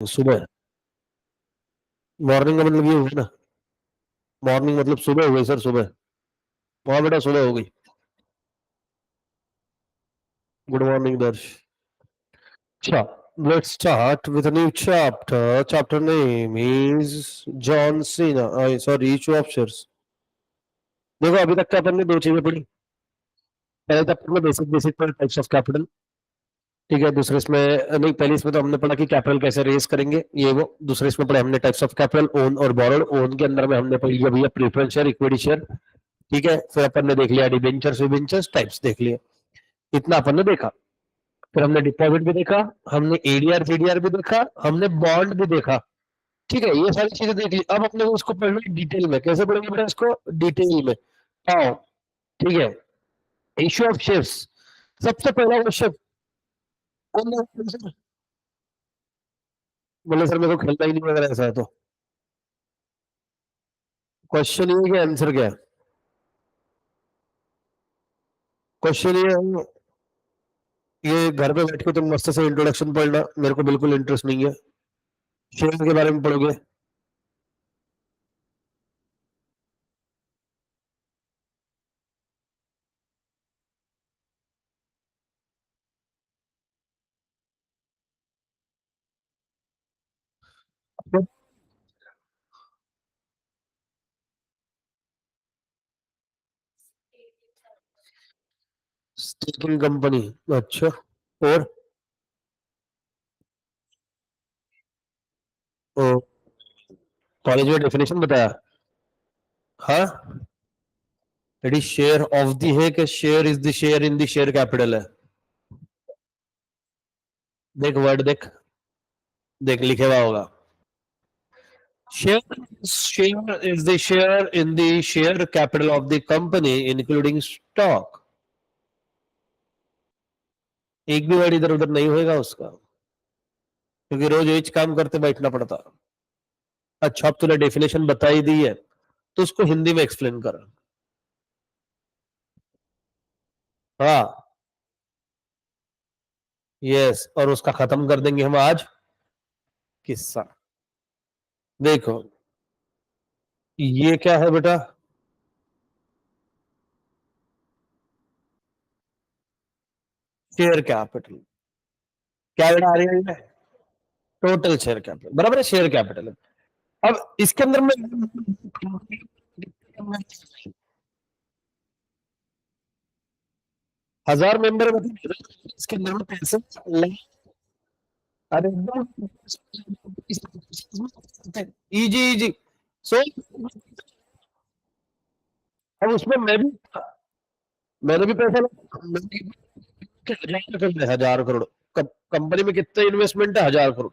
सुबह। मॉर्निंग का मतलब ये हुआ ना। मॉर्निंग मतलब सुबह हो गई सर, सुबह। हाँ बेटा, सुबह हो गई। गुड मॉर्निंग दर्श। अच्छा, let's start with a new chapter. Chapter name is John Cena. Sorry, issue of shares. देखो, अभी तक क्या अपन ने दो चीजें पढ़ी। पहले तो अपन ने बेसिक बेसिक पर टाइप्स ऑफ कैपिटल। ठीक है, दूसरे इसमें नहीं, पहले इसमें तो हमने पढ़ा कि कैपिटल कैसे रेज करेंगे, ये वो। दूसरे इसमें पढ़े हमने टाइप्स ऑफ कैपिटल, ओन और बोरोड। ओन के अंदर में हमने पढ़ लिया भैया प्रेफरेंस शेयर, इक्विटी शेयर। ठीक है, फिर अपन ने देख लिया डिबेंचर्स विबेंचर्स टाइप्स देख लिए। इतना अपन ने देखा। फिर हमने डिपॉजिट भी देखा, हमने एडीआर जीडीआर भी देखा, हमने बॉन्ड भी देखा। ठीक है, ये सारी चीजें देख ली। अब अपने को उसको पढ़ना है डिटेल में। कैसे पढ़ेंगे बेटा इसको? डिटेल में। आओ। ठीक है। Issue of shares. सबसे पहला क्वेश्चन कौन सा? बोले सर मेरे को खेलना ही नहीं अगर ऐसा है तो। क्वेश्चन ये है कि आंसर क्या है? क्वेश्चन ये है, ये घर पे बैठ के तुम मस्त से इंट्रोडक्शन पढ़ना, मेरे को बिल्कुल इंटरेस्ट नहीं है। शेयर के बारे में पढ़ोगे। Staking company. अच्छा। और कॉलेज में डेफिनेशन बताया? हाँ। It is share of the है कि share is the share in the share capital है? देख वर्ड देख। देख लिखे हुआ होगा। Share is the share in the share capital of the company including stock. एक भी वर्ड इधर उधर नहीं होएगा उसका, क्योंकि रोज एक काम करते बैठना पड़ता। अच्छा, अब तूने डेफिनेशन बताई दी है तो उसको हिंदी में एक्सप्लेन कर। हाँ। यस, और उसका खत्म कर देंगे हम आज किस्सा। देखो, ये क्या है बेटा? Share capital. क्या बेटा आ रही है? टोटल शेयर कैपिटल बराबर है शेयर कैपिटल। अब इसके अंदर में 1000 मेंबर मतलब इसके अंदर में पैसे अरे एकदम इजी इजी। सो अब उसमें मैं भी, मैंने भी पैसा हजार करोड़। कंपनी में कितने इन्वेस्टमेंट है? 1000 करोड़।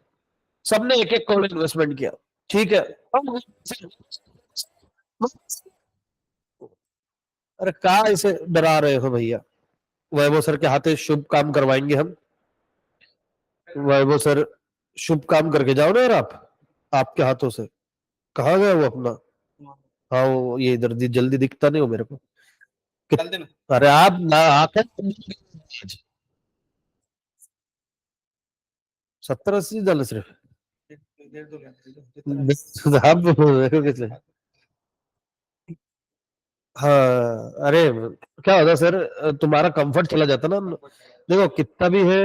सबने एक एक करोड़ इन्वेस्टमेंट किया। ठीक है। अब अरे कहा इसे डरा रहे हो भैया? वैभव सर के हाथे शुभ काम करवाएंगे हम। वैभव सर, शुभ काम करके जाओ ना यार आप, आपके हाथों से। कहाँ गया वो अपना? हाँ, वो ये इधर जल्दी दिखता नहीं हो मेरे को। अरे आप ना आकर 70-80 डाले सिर्फ। आप देखो कितने। हाँ। अरे क्या होता सर, तुम्हारा कंफर्ट चला जाता ना। देखो कितना भी है।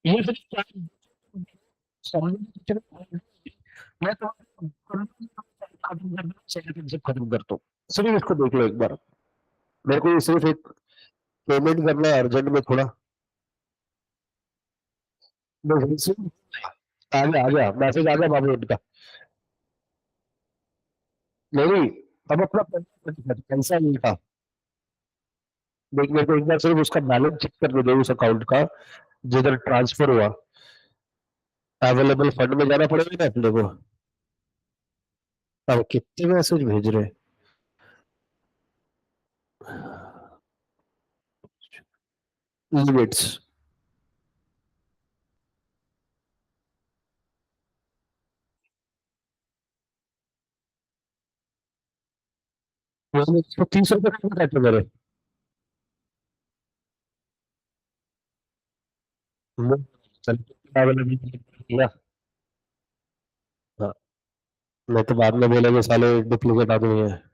ये फिर मैं तो खत्म करता हूँ। सिर्फ इसको देख लो एक बार, मेरे को ये सिर्फ एक पेमेंट करना है अर्जेंट में थोड़ा। बस आ गया, आ गया मैसेज, आ गया बाबू उनका। नहीं, अब अपना पैसा नहीं था। देख, मेरे को एक बार सिर्फ उसका बैलेंस चेक करने दो, उस अकाउंट का जिधर ट्रांसफर हुआ। अवेलेबल फंड में जाना पड़ेगा ना अपने को। अब कितने मैसेज भेज रहे हैं लिमिट्स। तो 30 रुपए का काटे मेरे। चल, available किया। हाँ, मैं तो बाद में बोलेंगे साले डुप्लीकेट आदमी है।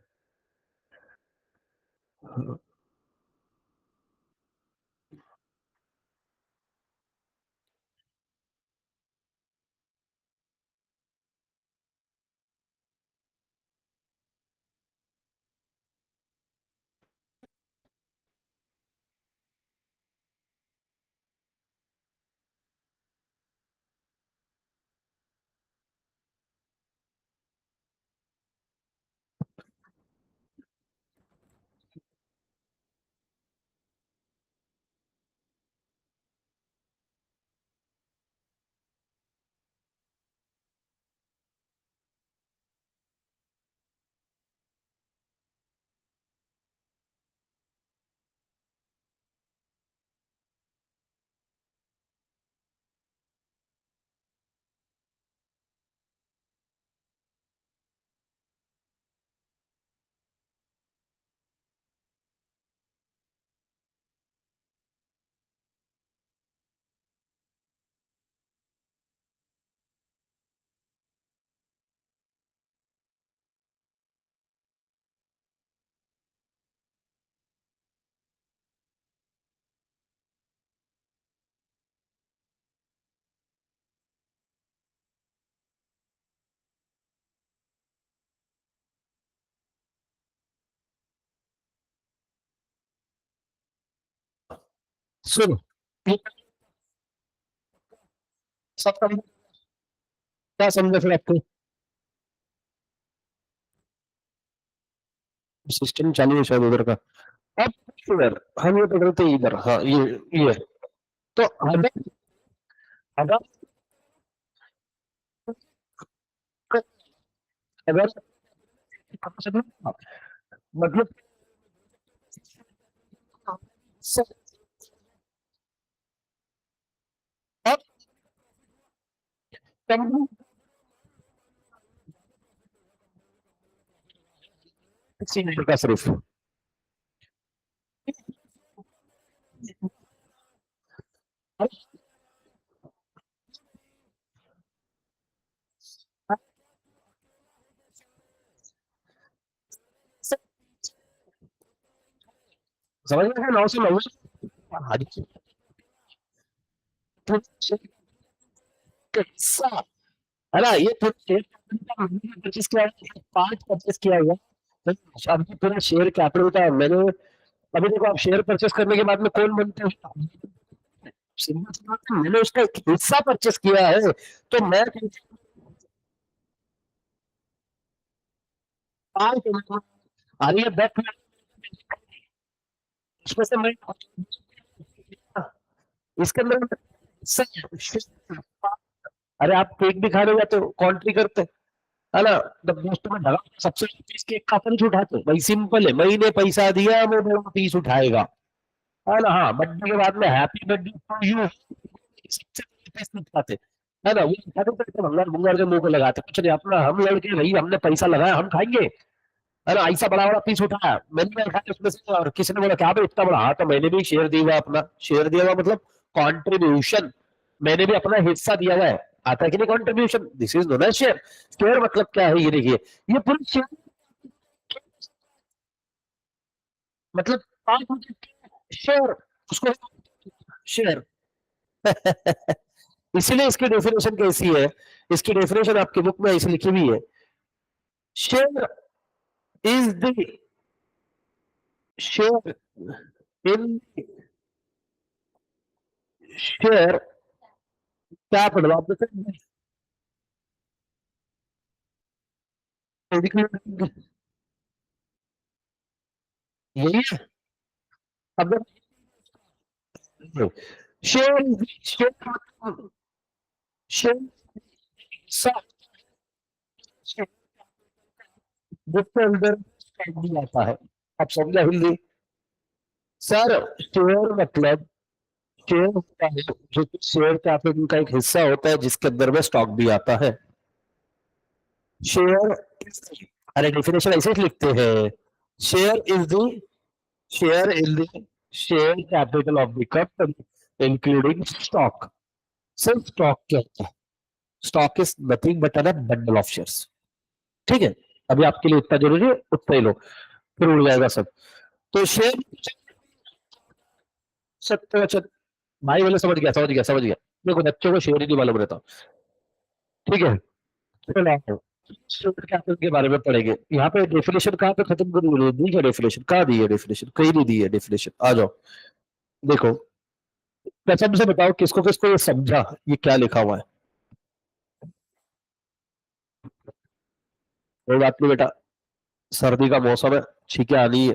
सुनो, ये सब काम क्या समझे फिर आपको? सिस्टम चालू है शायद उधर का। अब इधर हम ये पकड़ते हैं इधर, हाँ ये तो अगर अगर अगर मतलब सब अब कम सीनियर का सिर्फ समझ में 990 हाजी हिस्सा है ना। ये पूरा शेयर परचेस किया है, पार्ट परचेस किया हुआ। तो अब ये पूरा शेयर कैपिटल का मैंने, अभी देखो आप शेयर परचेस करने के बाद में कौन बनते हैं? सिंपल सी बात है, मैंने उसका एक हिस्सा परचेस किया है, तो मैं पार्ट आ रही है 10 मिनट, उसमें से मैं इसके अंदर हिस्सा। अरे आप केक भी खाने जाते हो, कॉन्ट्री करते है ना, जब दोस्तों में ढगा सबसे पीस केक का अपन उठाते भाई, सिंपल है, महीने पैसा दिया वो बड़ा पीस उठाएगा, है ना। हाँ, बर्थडे के बाद में हैप्पी बर्थडे टू यू सबसे पीस उठाते, है ना। वो उठाते तो भंगार भंगार के मुंह को लगाते, कुछ नहीं अपना, हम लड़के भाई हमने पैसा लगाया हम खाएंगे, है ना। ऐसा बड़ा बड़ा पीस उठाया मैंने उठाया उसमें से, और किसी ने बोला क्या भाई इतना बड़ा, हाँ तो मैंने भी शेयर दिया हुआ, अपना शेयर दिया हुआ मतलब कॉन्ट्रीब्यूशन, मैंने भी अपना हिस्सा दिया हुआ है। आता है कि नहीं contribution, this is known as share. Share मतलब क्या है, ये देखिए, ये पूरी शेयर मतलब 5 शेयर, उसको शेयर। इसीलिए इसकी डेफिनेशन कैसी है, इसकी डेफिनेशन आपकी बुक में ऐसी लिखी हुई है, share is the share in share capital of the यही है। अब शेयर शेयर शेयर जिसके अंदर stock भी आता है। आप समझा हिंदी? सर शेयर मतलब शेयर होता है जो कि शेयर कैपिटल का एक हिस्सा होता है जिसके अंदर में स्टॉक भी आता है। शेयर, अरे डेफिनेशन ऐसे ही लिखते हैं, share is the share in the share capital of the company including stock. सिर्फ स्टॉक क्या होता है? Stock is nothing but a bundle of shares. ठीक है, अभी आपके लिए उतना जरूरी है उतना ही लो, फिर उड़ जाएगा सब। तो शेयर सत्तर, भाई बोले समझ गया समझ गया समझ गया, मेरे को बच्चों को शेयर ही नहीं मालूम रहता। ठीक है, चलो आओ, शेयर कैपिटल के बारे में पढ़ेंगे। यहाँ पे डेफिनेशन कहाँ पे खत्म करी हुई है? दी है डेफिनेशन, कहाँ दी है डेफिनेशन? कहीं नहीं दी है डेफिनेशन, आ जाओ देखो। कसम से बताओ किसको किसको ये समझा, ये क्या लिखा हुआ है? कोई बात नहीं बेटा, सर्दी का मौसम है, छींके आनी है,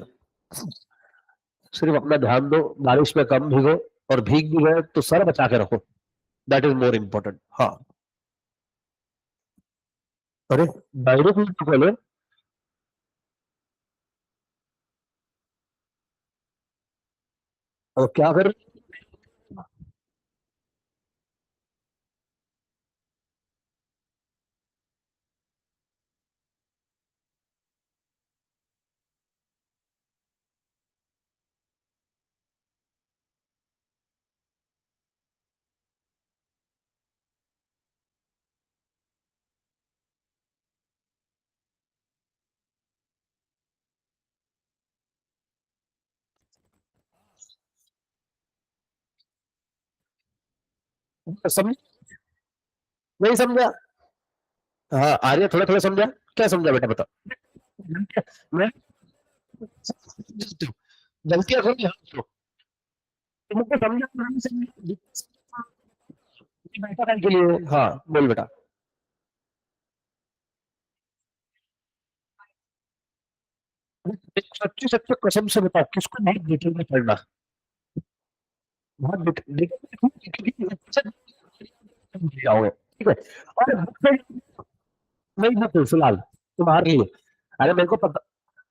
सिर्फ अपना ध्यान दो, बारिश में कम भीगो, और भीग भी गए तो सर बचा के रखो, दैट इज मोर इम्पोर्टेंट। हाँ, अरे डायरेक्ट बोले, और क्या कर, समझ, नहीं समझा? हाँ आर्य थोड़ा थोड़ा समझा, क्या समझा बेटा बता। मैं गलतियां करूँ यहाँ तो, तुमको समझा नहीं समझा बेटा के लिए। हाँ बोल बेटा। सच्ची सच्ची कसम से बताओ किसको बहुत डिटेल में पढ़ना, बहुत डिटेल जाओगे, ठीक है। और नहीं बुक फिलहाल तुम्हारे लिए, अरे मेरे को पता,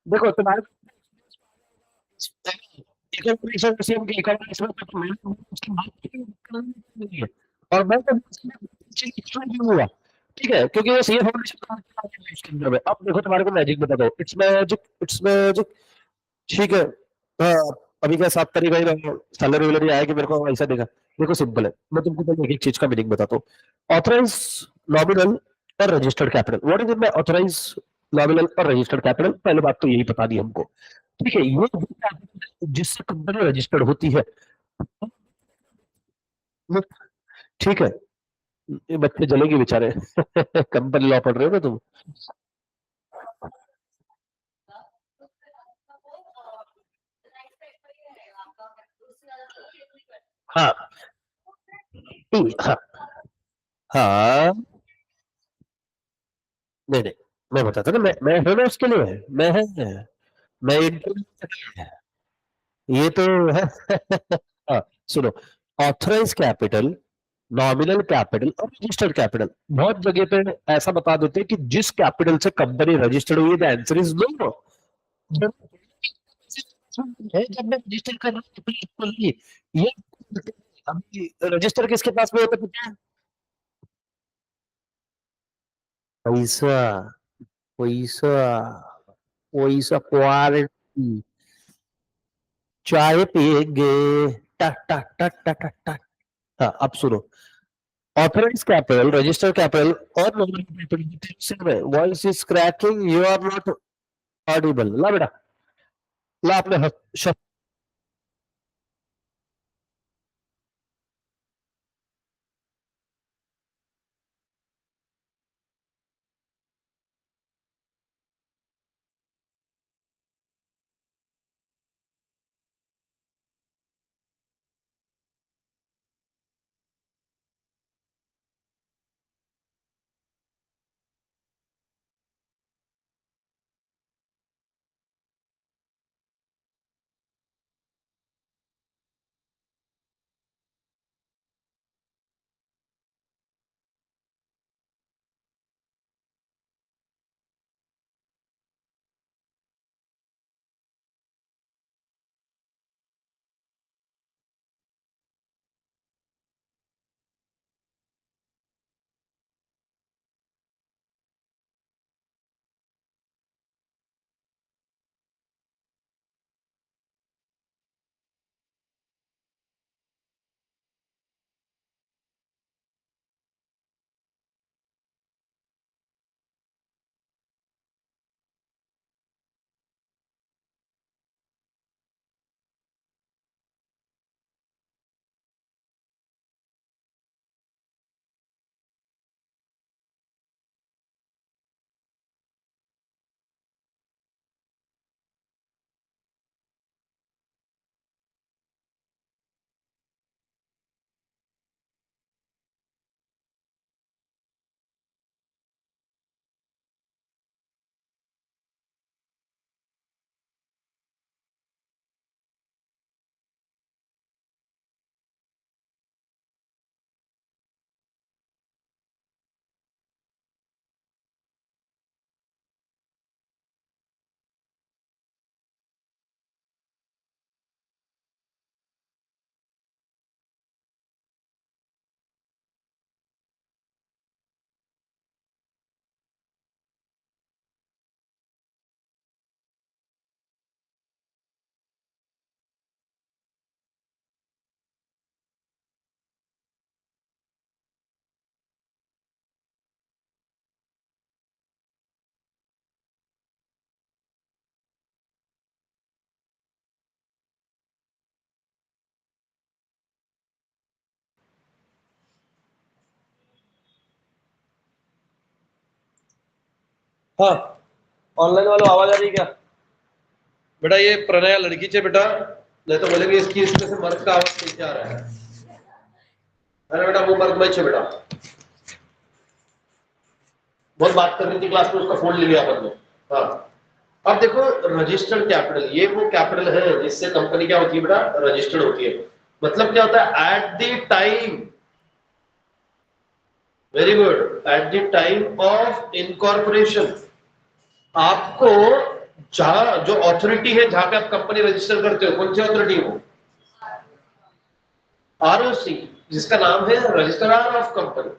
देखो तुम्हारे सीएम की इकोनॉमिक्स में तो मैं उसकी बात नहीं है, और मैं तो भी हुआ, ठीक है, क्योंकि ये सीएम फाउंडेशन इसके अंदर में। अब देखो तुम्हारे को मैजिक बता दो, इट्स मैजिक इट्स मैजिक, ठीक है। हाँ, अभी क्या 7 तारीख आई ना, सैलरी वैलरी आएगी मेरे को ऐसा देगा। देखो सिंपल है, मैं तुमको पहले एक एक चीज का मीनिंग बताता हूँ। ऑथराइज, नॉमिनल और registered capital, what is it? Authorise, nominal और रजिस्टर्ड कैपिटल, पहले बात तो यही बता दी हमको। ठीक है, ये जिससे कंपनी रजिस्टर्ड होती है, ठीक है। ये बच्चे जलेंगे बेचारे कंपनी लॉ पढ़ रहे हो ना तुम? हाँ, हाँ, हाँ, नहीं नहीं, मैं बताता ना, मैं हूं ना उसके लिए, मैं है, मैं इंटरव्यू, ये तो है। हाँ, सुनो, ऑथराइज कैपिटल, नॉमिनल कैपिटल और रजिस्टर्ड कैपिटल, बहुत जगह पे ऐसा बता देते हैं कि जिस कैपिटल से कंपनी रजिस्टर्ड हुई है, द आंसर इज नो। जब जब मैं रजिस्टर कर रहा हूँ तो ये अभी रजिस्टर किसके पास में होता है पता है? पैसा, पैसा, पैसा क्वालिटी, चाय पिएंगे, टक टक टक टक टक टक। हाँ अब सुनो, ऑथराइज कैपिटल, रजिस्टर कैपिटल और नॉमिनल कैपिटल सेम है। Voice is cracking, you are not audible. ला बेटा, ला अपने हाँ ऑनलाइन वालों आवाज आ रही क्या बेटा? ये प्रणया लड़की से बेटा, नहीं तो बोलेंगे इसकी इसमें से मर्द का आवाज कैसे आ रहा है? अरे बेटा वो मर्द में बेटा बहुत बात कर रही थी क्लास में, उसका फोन ले लिया अपन ने। हाँ अब देखो रजिस्टर्ड कैपिटल, ये वो कैपिटल है जिससे कंपनी क्या होती है बेटा? रजिस्टर्ड होती है। मतलब क्या होता है? At the time, very good, at the time of incorporation आपको जहां जो अथॉरिटी है जहां पे आप कंपनी रजिस्टर करते हो, कौन सी अथॉरिटी हो? आरओसी, जिसका नाम है रजिस्ट्रार ऑफ कंपनी।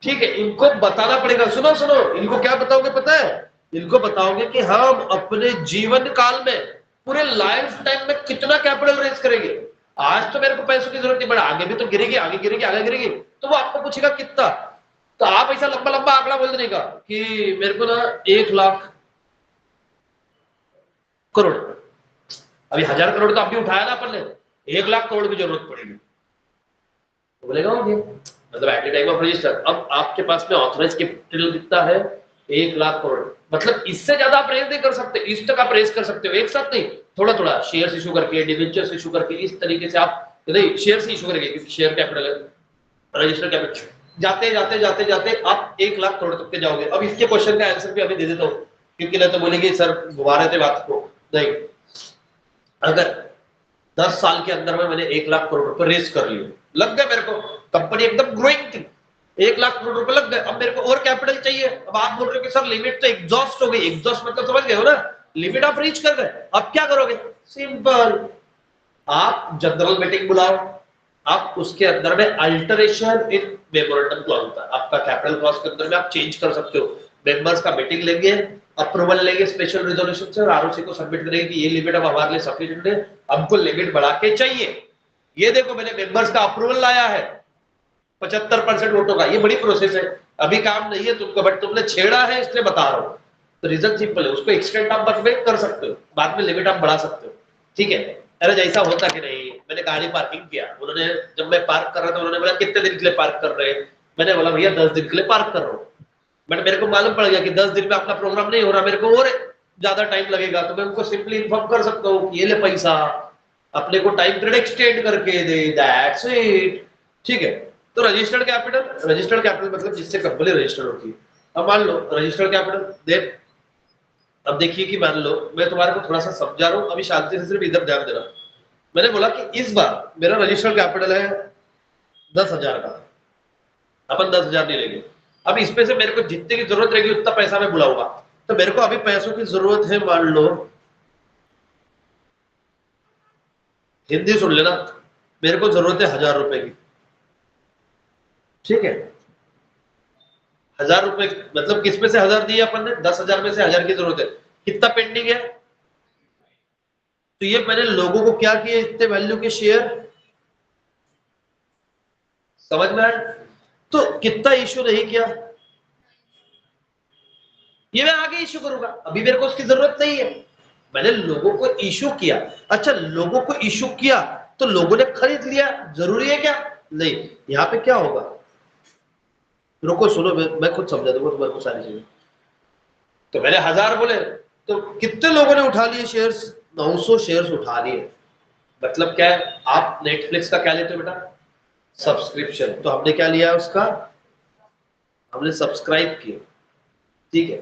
ठीक है, इनको बताना पड़ेगा। सुनो सुनो, इनको क्या बताओगे पता है? इनको बताओगे कि हम अपने जीवन काल में पूरे लाइफ टाइम में कितना कैपिटल रेज करेंगे। आज तो मेरे को पैसों की जरूरत नहीं, बट आगे भी तो गिरेगी, आगे गिरेगी, आगे गिरेगी, तो वो आपको पूछेगा कितना। तो आप ऐसा लंबा लंबा आंकड़ा बोल देने का कि मेरे को ना 1 लाख करोड़, अभी 1000 करोड़ तो अभी उठाया ना अपन ने, 1 लाख करोड़ की जरूरत पड़ेगी, तो बोलेगा ओके, मतलब at the time of register. अब आपके पास में ऑथराइज कैपिटल कितना है? 1 लाख करोड़। मतलब इससे ज्यादा आप रेज नहीं कर सकते, इस तक आप रेज कर सकते हो, एक साथ नहीं, थोड़ा थोड़ा शेयर्स इशू करके, डिवेंचर्स इशू करके, इस तरीके से आप नहीं शेयर्स इशू करेंगे क्योंकि शेयर कैपिटल है, रजिस्टर कैपिटल जाते जाते जाते जाते आप 1 लाख करोड़ तक के जाओगे। अब इसके क्वेश्चन का आंसर भी अभी दे देता हूँ, क्योंकि नहीं तो बोलेंगे सर घुमा रहे थे बात को। नहीं, अगर 10 साल के अंदर में मैंने 1 लाख करोड़ रुपए रेस कर लिए, लग गए मेरे को, कंपनी एकदम ग्रोइंग थी, 1 लाख करोड़ रुपए लग गए, अब मेरे को और कैपिटल चाहिए। अब आप बोल रहे हो कि सर लिमिट तो एग्जॉस्ट हो गई। एग्जॉस्ट मतलब समझ गए हो ना? लिमिट आप रीच कर गए, अब क्या करोगे? सिंपल, आप जनरल मीटिंग बुलाओ, आप उसके अंदर में अल्टरेशन इन मेमोरेंडम क्लॉज होता है, आपका कैपिटल क्लॉज के अंदर में आप चेंज कर सकते हो। मेंबर्स का मीटिंग लेंगे, अप्रूवल लेंगे स्पेशल रिजोल्यूशन से, और आरओसी को सबमिट करेंगे कि ये लिमिट अब हमारे लिए सफिशिएंट है, हमको लिमिट बढ़ा के चाहिए। ये देखो मैंने मेंबर्स का अप्रूवल लाया है 75% वोटों का, ये बड़ी प्रोसेस है, अभी काम नहीं है तुमको, बट तुमने छेड़ा है इसलिए बता रहा हूं। तो रीजन सिंपल है, उसको एक्सटेंड आप बाद में कर सकते हो, बाद में लिमिट आप बढ़ा सकते हो। ठीक है, अरे जैसा होता कि नहीं, मैंने गाड़ी पार्किंग किया, उन्होंने जब मैं पार्क कर रहा था उन्होंने बोला कितने दिन के लिए पार्क कर रहे हैं? मैंने बोला भैया 10 दिन के लिए पार्क कर रहा हूँ, बट मेरे को मालूम पड़ गया कि 10 दिन में अपना प्रोग्राम नहीं हो रहा, मेरे को और ज्यादा टाइम लगेगा, तो मैं उनको सिंपली इन्फॉर्म कर सकता हूँ कि ये ले पैसा, अपने को टाइम पीरियड एक्सटेंड करके दे, दैट्स इट। ठीक है, तो रजिस्टर्ड कैपिटल, रजिस्टर्ड कैपिटल मतलब जिससे कंपनी रजिस्टर्ड होती है। अब मान लो रजिस्टर्ड कैपिटल दे, अब देखिए कि मान लो मैं तुम्हारे को थोड़ा सा समझा रहा हूँ, अभी शांति से सिर्फ इधर ध्यान देना। मैंने बोला कि इस बार मेरा रजिस्टर्ड कैपिटल है 10,000 का, अपन 10,000 नहीं लेंगे, अब इसमें से मेरे को जितने की जरूरत रहेगी उतना पैसा मैं बुलाऊंगा। तो मेरे को अभी पैसों की जरूरत है, मान लो, हिंदी सुन लेना, मेरे को जरूरत है 1,000 रुपए की। ठीक है, 1,000 रुपए मतलब किसमें से 1,000 दिए अपन ने? 10,000 में से 1,000 की जरूरत है, कितना पेंडिंग है? तो ये मैंने लोगों को क्या किए, इतने वैल्यू के शेयर, समझ में आया? तो कितना इश्यू नहीं किया, ये मैं आगे इश्यू करूंगा, अभी मेरे को उसकी जरूरत नहीं है, मैंने लोगों को इश्यू किया। अच्छा, लोगों को इश्यू किया तो लोगों ने खरीद लिया, जरूरी है क्या? नहीं, यहां पे क्या होगा, रुको सुनो, मैं खुद समझा दूंगा तुम्हारे को सारी चीजें। तो मैंने 1,000 बोले, तो कितने लोगों ने उठा लिए शेयर्स? 900 शेयर्स उठा लिए। मतलब क्या है, आप नेटफ्लिक्स का क्या लेते हो बेटा? सब्सक्रिप्शन, तो हमने क्या लिया उसका? हमने सब्सक्राइब किया। ठीक है,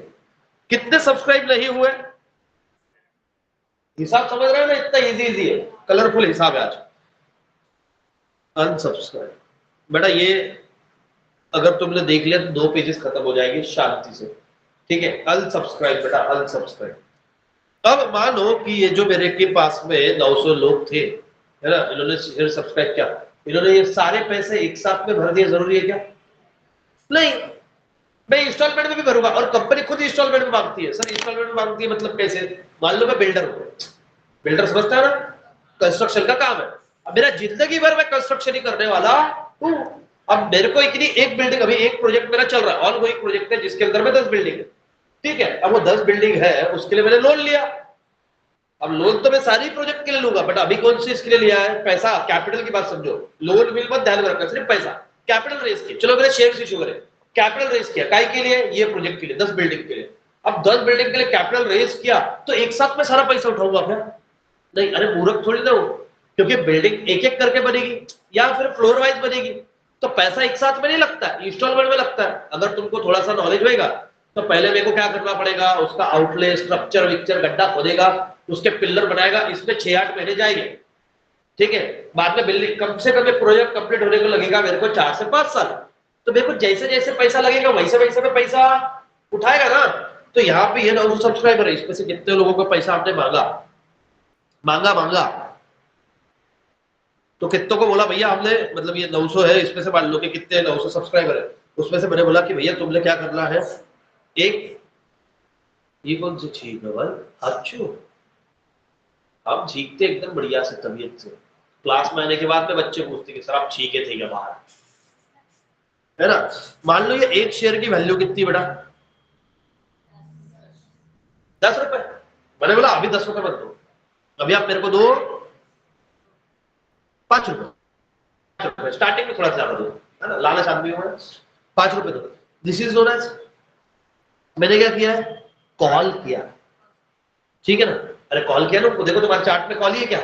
कितने सब्सक्राइब नहीं हुए? हिसाब समझ रहे हो ना, इतना इजी इजी है, कलरफुल हिसाब है आज। अनसब्सक्राइब बेटा, ये अगर तुमने देख लिया तो 2 पेजेस खत्म हो जाएंगे शांति से। ठीक है, अनसब्सक्राइब बेटा, अनसब्सक्राइब। अब मानो कि ये जो मेरे के पास में 900 लोग थे, है ना, इन्होंने शेयर सब्सक्राइब किया, इन्होंने ये सारे पैसे एक साथ में भर दिए, जरूरी है क्या? नहीं, मैं इंस्टॉलमेंट में भी भरूंगा, और कंपनी खुद इंस्टॉलमेंट में मांगती है। सर इंस्टॉलमेंट में मांगती है मतलब कैसे? मान लो मैं बिल्डर हूं, बिल्डर समझता है ना, कंस्ट्रक्शन का काम है, अब मेरा जिंदगी भर मैं कंस्ट्रक्शन ही करने वाला हूं। अब मेरे को इतनी एक बिल्डिंग, अभी एक प्रोजेक्ट मेरा चल रहा है, ऑन गोइंग प्रोजेक्ट है जिसके अंदर में 10 बिल्डिंग है। ठीक है, अब वो 10 बिल्डिंग है, उसके लिए मैंने लोन लिया। अब लोन तो मैं सारी प्रोजेक्ट के लिए लूंगा, बट अभी कौन सी इसके लिए लिया है? पैसा, कैपिटल की बात समझो, लोन बिल मत ध्यान में रखना, सिर्फ पैसा। कैपिटल रेस किया, चलो मेरे शेयर इशू करें, कैपिटल रेस किया, काय के लिए? ये प्रोजेक्ट के लिए, 10 बिल्डिंग के लिए। अब 10 बिल्डिंग के लिए कैपिटल रेज किया तो एक साथ में सारा पैसा उठाऊंगा क्या? नहीं, अरे मूर्ख थोड़ी ना हूं, क्योंकि बिल्डिंग एक एक करके बनेगी या फिर फ्लोर वाइज बनेगी, तो पैसा एक साथ में नहीं लगता, इंस्टॉलमेंट में लगता है। अगर तुमको थोड़ा सा नॉलेज होगा तो पहले मेरे को क्या करना पड़ेगा, उसका आउटले स्ट्रक्चर विक्चर गड्ढा खोदेगा, उसके पिलर बनाएगा, इसमें 6-8 महीने जाएंगे, ठीक है। बाद में बिल्डिंग कम से कम प्रोजेक्ट कंप्लीट होने को लगेगा मेरे को 4 से 5 साल। तो मेरे को जैसे जैसे पैसा लगेगा वैसे वैसे में पैसा उठाएगा ना। तो यहाँ पे ये 900 सब्सक्राइबर है, इसमें से कितने लोगों को पैसा आपने मांगा, तो कितनों को बोला भैया हमने, मतलब ये 900 है, इसमें से मान लो कि कितने 900 सब्सक्राइबर है, उसमें से मैंने बोला कि भैया तुमने क्या करना है, एक ये कौन सी छींक है भाई, अच्छू हम छींकते एकदम बढ़िया से तबीयत से, क्लास में आने के बाद में बच्चे पूछते कि सर आप छींके थे क्या बाहर, है ना। मान लो ये एक शेयर की वैल्यू कितनी बेटा, 10 रुपए। मैंने बोला अभी 10 रुपए मत दो, अभी आप मेरे को दो 5 रुपए, स्टार्टिंग में थोड़ा सा ज्यादा दो, है ना, लालच आदमी हो, 5 रुपए दो। दिस इज नोन एज, मैंने क्या किया है, कॉल किया, ठीक है ना। अरे कॉल किया ना, देखो तुम्हारे चार्ट में कॉल ही है क्या,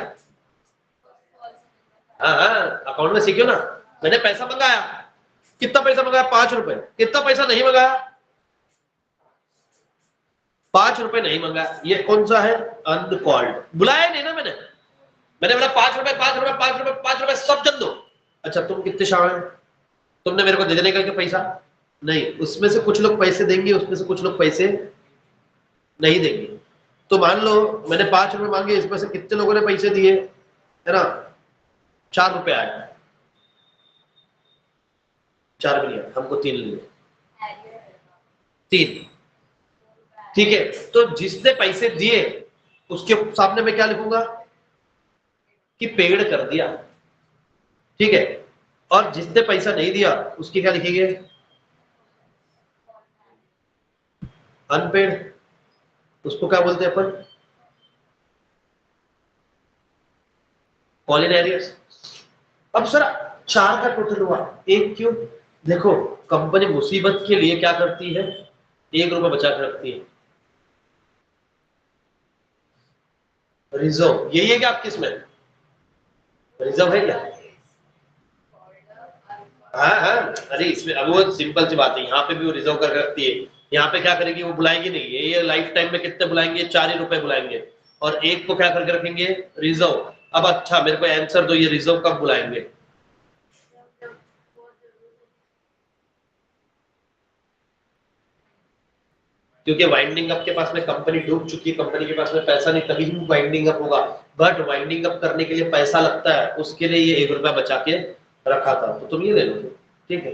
हाँ अकाउंट में सीखो ना। मैंने पैसा मंगाया, कितना पैसा मंगाया, 5 रुपए। कितना पैसा नहीं मंगाया, 5 रुपए नहीं मंगाया। ये कौन सा है, अनकॉल्ड, बुलाया नहीं ना मैंने बोला 5 रुपए 5 रुपए 5 रुपए 5 रुपए सब जन दो। अच्छा तुम कितने शामिल, तुमने मेरे को दे देने का पैसा नहीं, उसमें से कुछ लोग पैसे देंगे, उसमें से कुछ लोग पैसे नहीं देंगे। तो मान लो मैंने 5 रुपए मांगे, इसमें से कितने लोगों ने पैसे दिए, है ना, 4 रुपए आए, 4 भी नहीं, हमको 3 लिए, 3, ठीक है। तो जिसने पैसे दिए उसके सामने मैं क्या लिखूंगा कि पेड कर दिया, ठीक है। और जिसने पैसा नहीं दिया उसकी क्या लिखेंगे, अनपेड, उसको क्या बोलते हैं अपन, कॉलिन एरियर्स। अब सर 4 का टोटल हुआ, 1 क्यों, देखो कंपनी मुसीबत के लिए क्या करती है, 1 रुपए बचा कर रखती है, रिजर्व, यही है क्या आपके इसमें, रिजर्व है क्या, हाँ, अरे इसमें अब वो सिंपल सी बात है, यहाँ पे भी वो रिजर्व कर रखती है। यहाँ पे क्या करेगी, वो बुलाएंगे नहीं, ये लाइफ टाइम में कितने बुलाएंगे, 4 ही रुपए बुलाएंगे, और 1 को क्या करके रखेंगे, रिजर्व। अब अच्छा मेरे को आंसर दो, ये रिजर्व कब बुलाएंगे, क्योंकि वाइंडिंग अप के पास में कंपनी डूब चुकी है, कंपनी के पास में पैसा नहीं, तभी वाइंडिंग अप होगा। बट वाइंडिंग अप करने के लिए पैसा लगता है, उसके लिए ये 1 रुपया बचा के रखा था, तो तुम ये ले लो, ठीक है।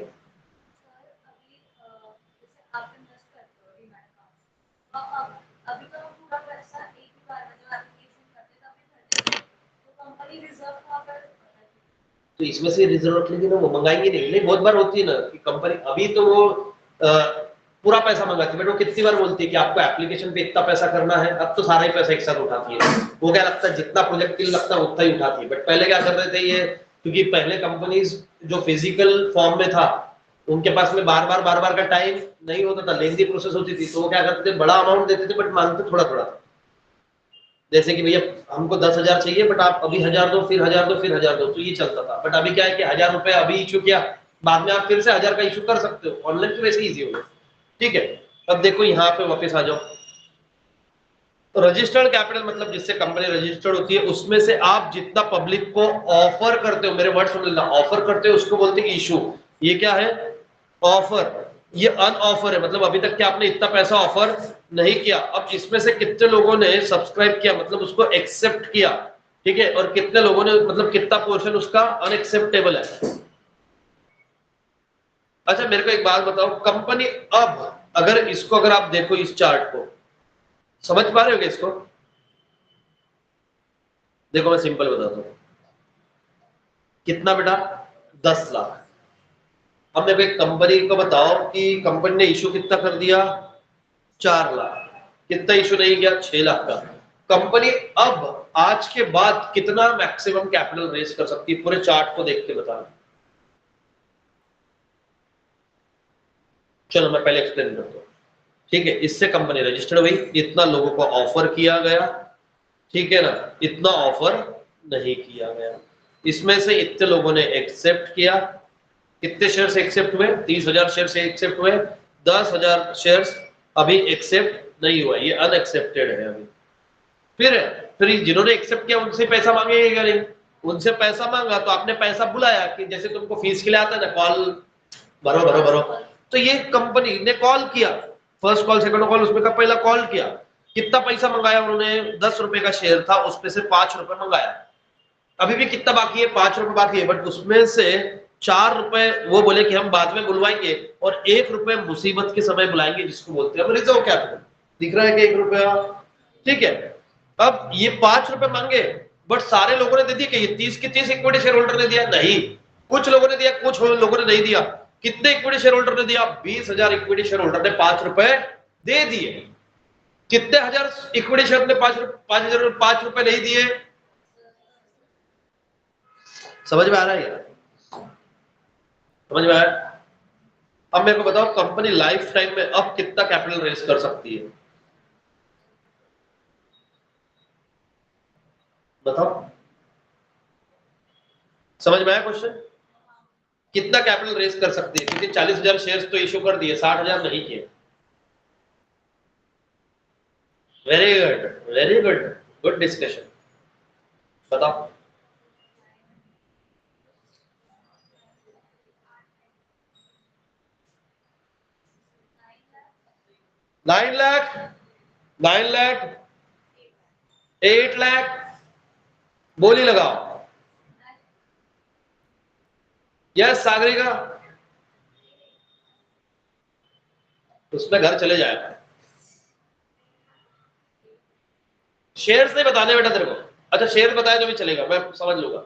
तो इसमें से रिजर्व रख लेंगे ना, वो मंगाएंगे नहीं बहुत बार होती है ना कि कंपनी, अभी तो वो पूरा पैसा मंगाती है, बट वो कितनी बार बोलती है कि आपको एप्लीकेशन पे इतना पैसा करना है, अब तो सारा ही पैसा एक साथ उठाती है। वो क्या लगता है जितना प्रोजेक्ट के लिए लगता है उतना ही उठाती है, बट पहले क्या कर रहे थे ये, क्योंकि पहले कंपनीज जो फिजिकल फॉर्म में था उनके पास में बार बार का टाइम नहीं होता था, लेंथी प्रोसेस होती थी, तो वो क्या करते थे, बड़ा अमाउंट देते थे बट मांगते थोड़ा थोड़ा। जैसे कि भैया हमको 10,000 चाहिए, बट आप अभी 1,000 दो, फिर 1,000 दो, फिर 1,000 दो, तो ये चलता था। बट अभी क्या है कि 1,000 रुपए अभी इशू किया, बाद में आप फिर से 1,000 का इशू कर सकते हो, ऑनलाइन तो वैसे इजी हो गया, ठीक है। अब देखो यहाँ पे वापस आ जाओ, तो रजिस्टर्ड कैपिटल मतलब जिससे कंपनी रजिस्टर्ड होती है, उसमें से आप जितना पब्लिक को ऑफर करते हो, मेरे वर्ड सुन लेना, ऑफर करते हो उसको बोलते हैं इशू। ये क्या है, ऑफर। ये अनऑफर है, मतलब अभी तक क्या आपने इतना पैसा ऑफर नहीं किया। अब इसमें से कितने लोगों ने सब्सक्राइब किया, मतलब उसको एक्सेप्ट किया, ठीक है, और कितने लोगों ने, मतलब कितना पोर्शन उसका अनएक्सेप्टेबल है। अच्छा मेरे को एक बात बताओ, कंपनी अब अगर इसको, अगर आप देखो इस चार्ट को, समझ पा रहे हो क्या इसको, देखो मैं सिंपल बताता हूं, कितना बेटा, 10 लाख। अब मेरे को एक कंपनी को बताओ कि कंपनी ने इशू कितना कर दिया, 4 लाख, कितना इशू नहीं किया, 6 लाख का। कंपनी अब आज के बाद कितना मैक्सिमम कैपिटल रेज कर सकती है, पूरे चार्ट को देख के बताना। चलो मैं पहले एक्सप्लेन करता हूं। ठीक है, इससे कंपनी रजिस्टर्ड हुई, इतना लोगों को ऑफर किया गया, ठीक है ना, इतना ऑफर नहीं किया गया, इसमें से इतने लोगों ने एक्सेप्ट किया। कितने शेयर से एक्सेप्ट हुए? 30,000 शेयर से एक्सेप्ट हुए, 10,000 शेयर अभी एक्सेप्ट नहीं हुआ, ये अनएक्सेप्टेड है अभी। फिर जिन्होंने एक्सेप्ट किया उनसे पैसा मांगेगा नहीं, उनसे पैसा मांगा तो आपने पैसा बुलाया, कि जैसे तुमको फीस के लिए आता है ना, कॉल भरो भरो भरो, तो ये कंपनी ने कॉल किया, फर्स्ट कॉल सेकंड कॉल, उसमें का पहला कॉल किया, कितना पैसा मंगाया उन्होंने? 10 रुपए का शेयर था, उसमें से 5 रुपए मंगाया, अभी भी कितना बाकी है? 5 रुपए बाकी है, बट उसमें से 4 रुपए वो बोले कि हम बाद में बुलवाएंगे, और 1 रुपए मुसीबत के समय बुलाएंगे, जिसको बोलते हैं रिजर्व कैपिटल। दिख रहा है कि 1 रुपया, ठीक है। अब ये 5 रुपए मांगे, बट सारे लोगों ने दे दिया कि ये 30 के 30 इक्विटी शेयर होल्डर ने दिया? नहीं, कुछ लोगों ने दिया, कुछ लोगों ने नहीं दिया। कितने इक्विटी शेयर होल्डर ने दिया? 20,000 इक्विटी शेयर होल्डर ने 5 रुपए दे दिए। कितने हजार इक्विटी शेयर ने 5 रुपए नहीं दिए? समझ में आ रहा है यार? समझ में आया? अब मेरे को बताओ, कंपनी लाइफ टाइम में अब कितना कैपिटल रेज कर सकती है? बताओ, समझ में आया क्वेश्चन? कितना कैपिटल रेज कर सकती है? क्योंकि 40,000 शेयर्स तो इशू कर दिए, 60,000 नहीं किए। Very good, very good, good discussion. बताओ। 9 लाख, 9 लाख, 8 लाख, बोली लगाओ। यस सागरिका, उसमें घर चले जाएगा। शेयर्स नहीं बताने बेटा तेरे को। अच्छा शेयर बताए तो भी चलेगा, मैं समझ लूंगा।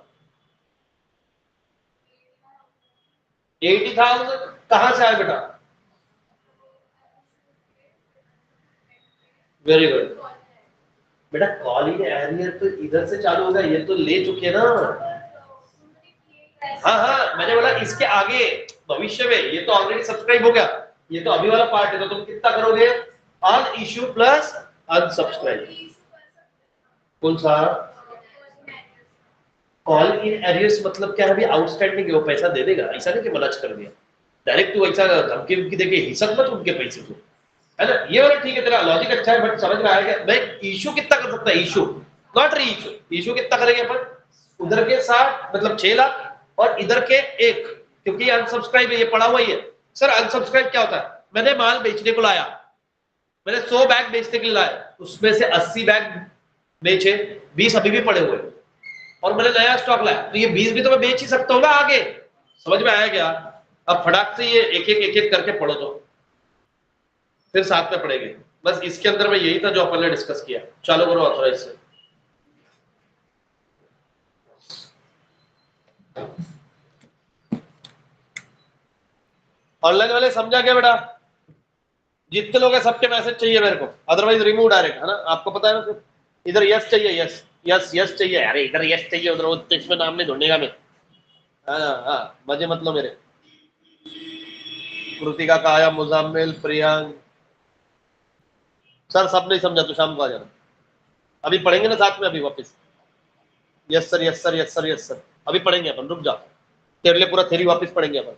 80,000 कहां से आया बेटा? वेरी गुड बेटा, कॉल इन एरियर तो इधर से चालू होगा, ये तो ले चुके ना। हाँ हाँ, मैंने बोला इसके आगे भविष्य में, ये तो ऑलरेडी सब्सक्राइब हो गया, ये तो अभी वाला पार्ट है, तो तुम कितना करोगे? An issue plus unsubscribe. कौन सा? कॉल इन एरियर्स मतलब क्या है? अभी आउटस्टैंडिंग है, वो पैसा दे देगा, ऐसा नहीं कि मना कर दिया डायरेक्ट। तू ऐसा धमकी धमकी देके हिस्सा मत उनके पैसे को, है ना? ये वाला ठीक है, तेरा लॉजिक अच्छा है, बट समझ में आएगा मैं इशू कितना कर सकता है? इशू नॉट री इशू, इशू कितना करेंगे अपन? उधर के 60 मतलब 6 लाख, और इधर के 1, क्योंकि अनसब्सक्राइब है, ये पड़ा हुआ ही है। सर अनसब्सक्राइब क्या होता है? मैंने माल बेचने को लाया, मैंने 100 बैग बेचने के लिए लाया, उसमें से 80 बैग बेचे, 20 अभी भी पड़े हुए, और मैंने नया स्टॉक लाया, तो ये 20 भी तो मैं बेच ही सकता हूँ ना आगे। समझ में आया क्या? अब फटाक से ये एक एक करके पढ़ो, तो फिर साथ में पढ़ेंगे। बस इसके अंदर में यही था जो अपन ने डिस्कस किया। चालू करो ऑथराइज से। ऑनलाइन वाले समझा क्या बेटा? जितने लोग हैं सबके मैसेज चाहिए मेरे को, अदरवाइज रिमूव डायरेक्ट, है ना? आपको पता है ना? फिर इधर यस चाहिए, यस यस यस चाहिए, अरे इधर यस चाहिए, उधर इसमें नाम नहीं ढूंढेगा मैं। हाँ हाँ, मजे मत लो मेरे। कृतिका, काया, मुजाम्मिल, प्रियांक, सर सब नहीं समझा तो शाम को आ जाना, अभी पढ़ेंगे ना साथ में, अभी वापस। Yes sir yes sir yes sir yes sir, अभी पढ़ेंगे अपन, रुक जा, तेरे लिए पूरा थ्योरी वापस पढ़ेंगे अपन।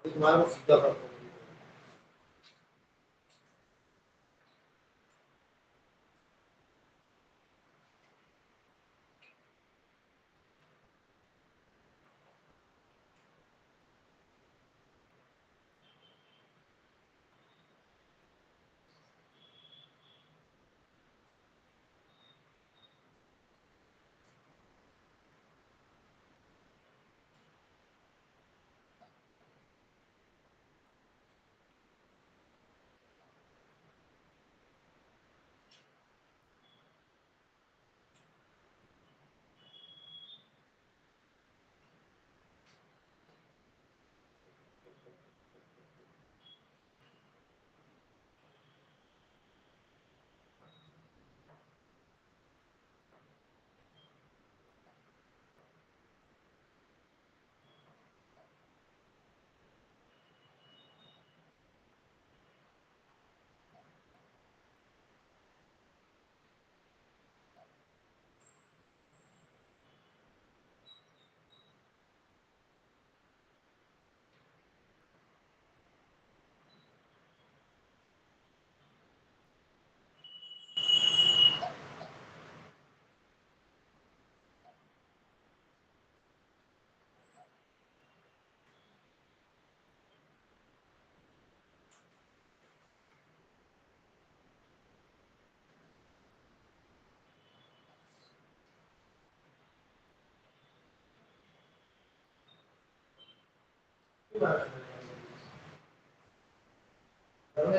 तुम्हारा सीधा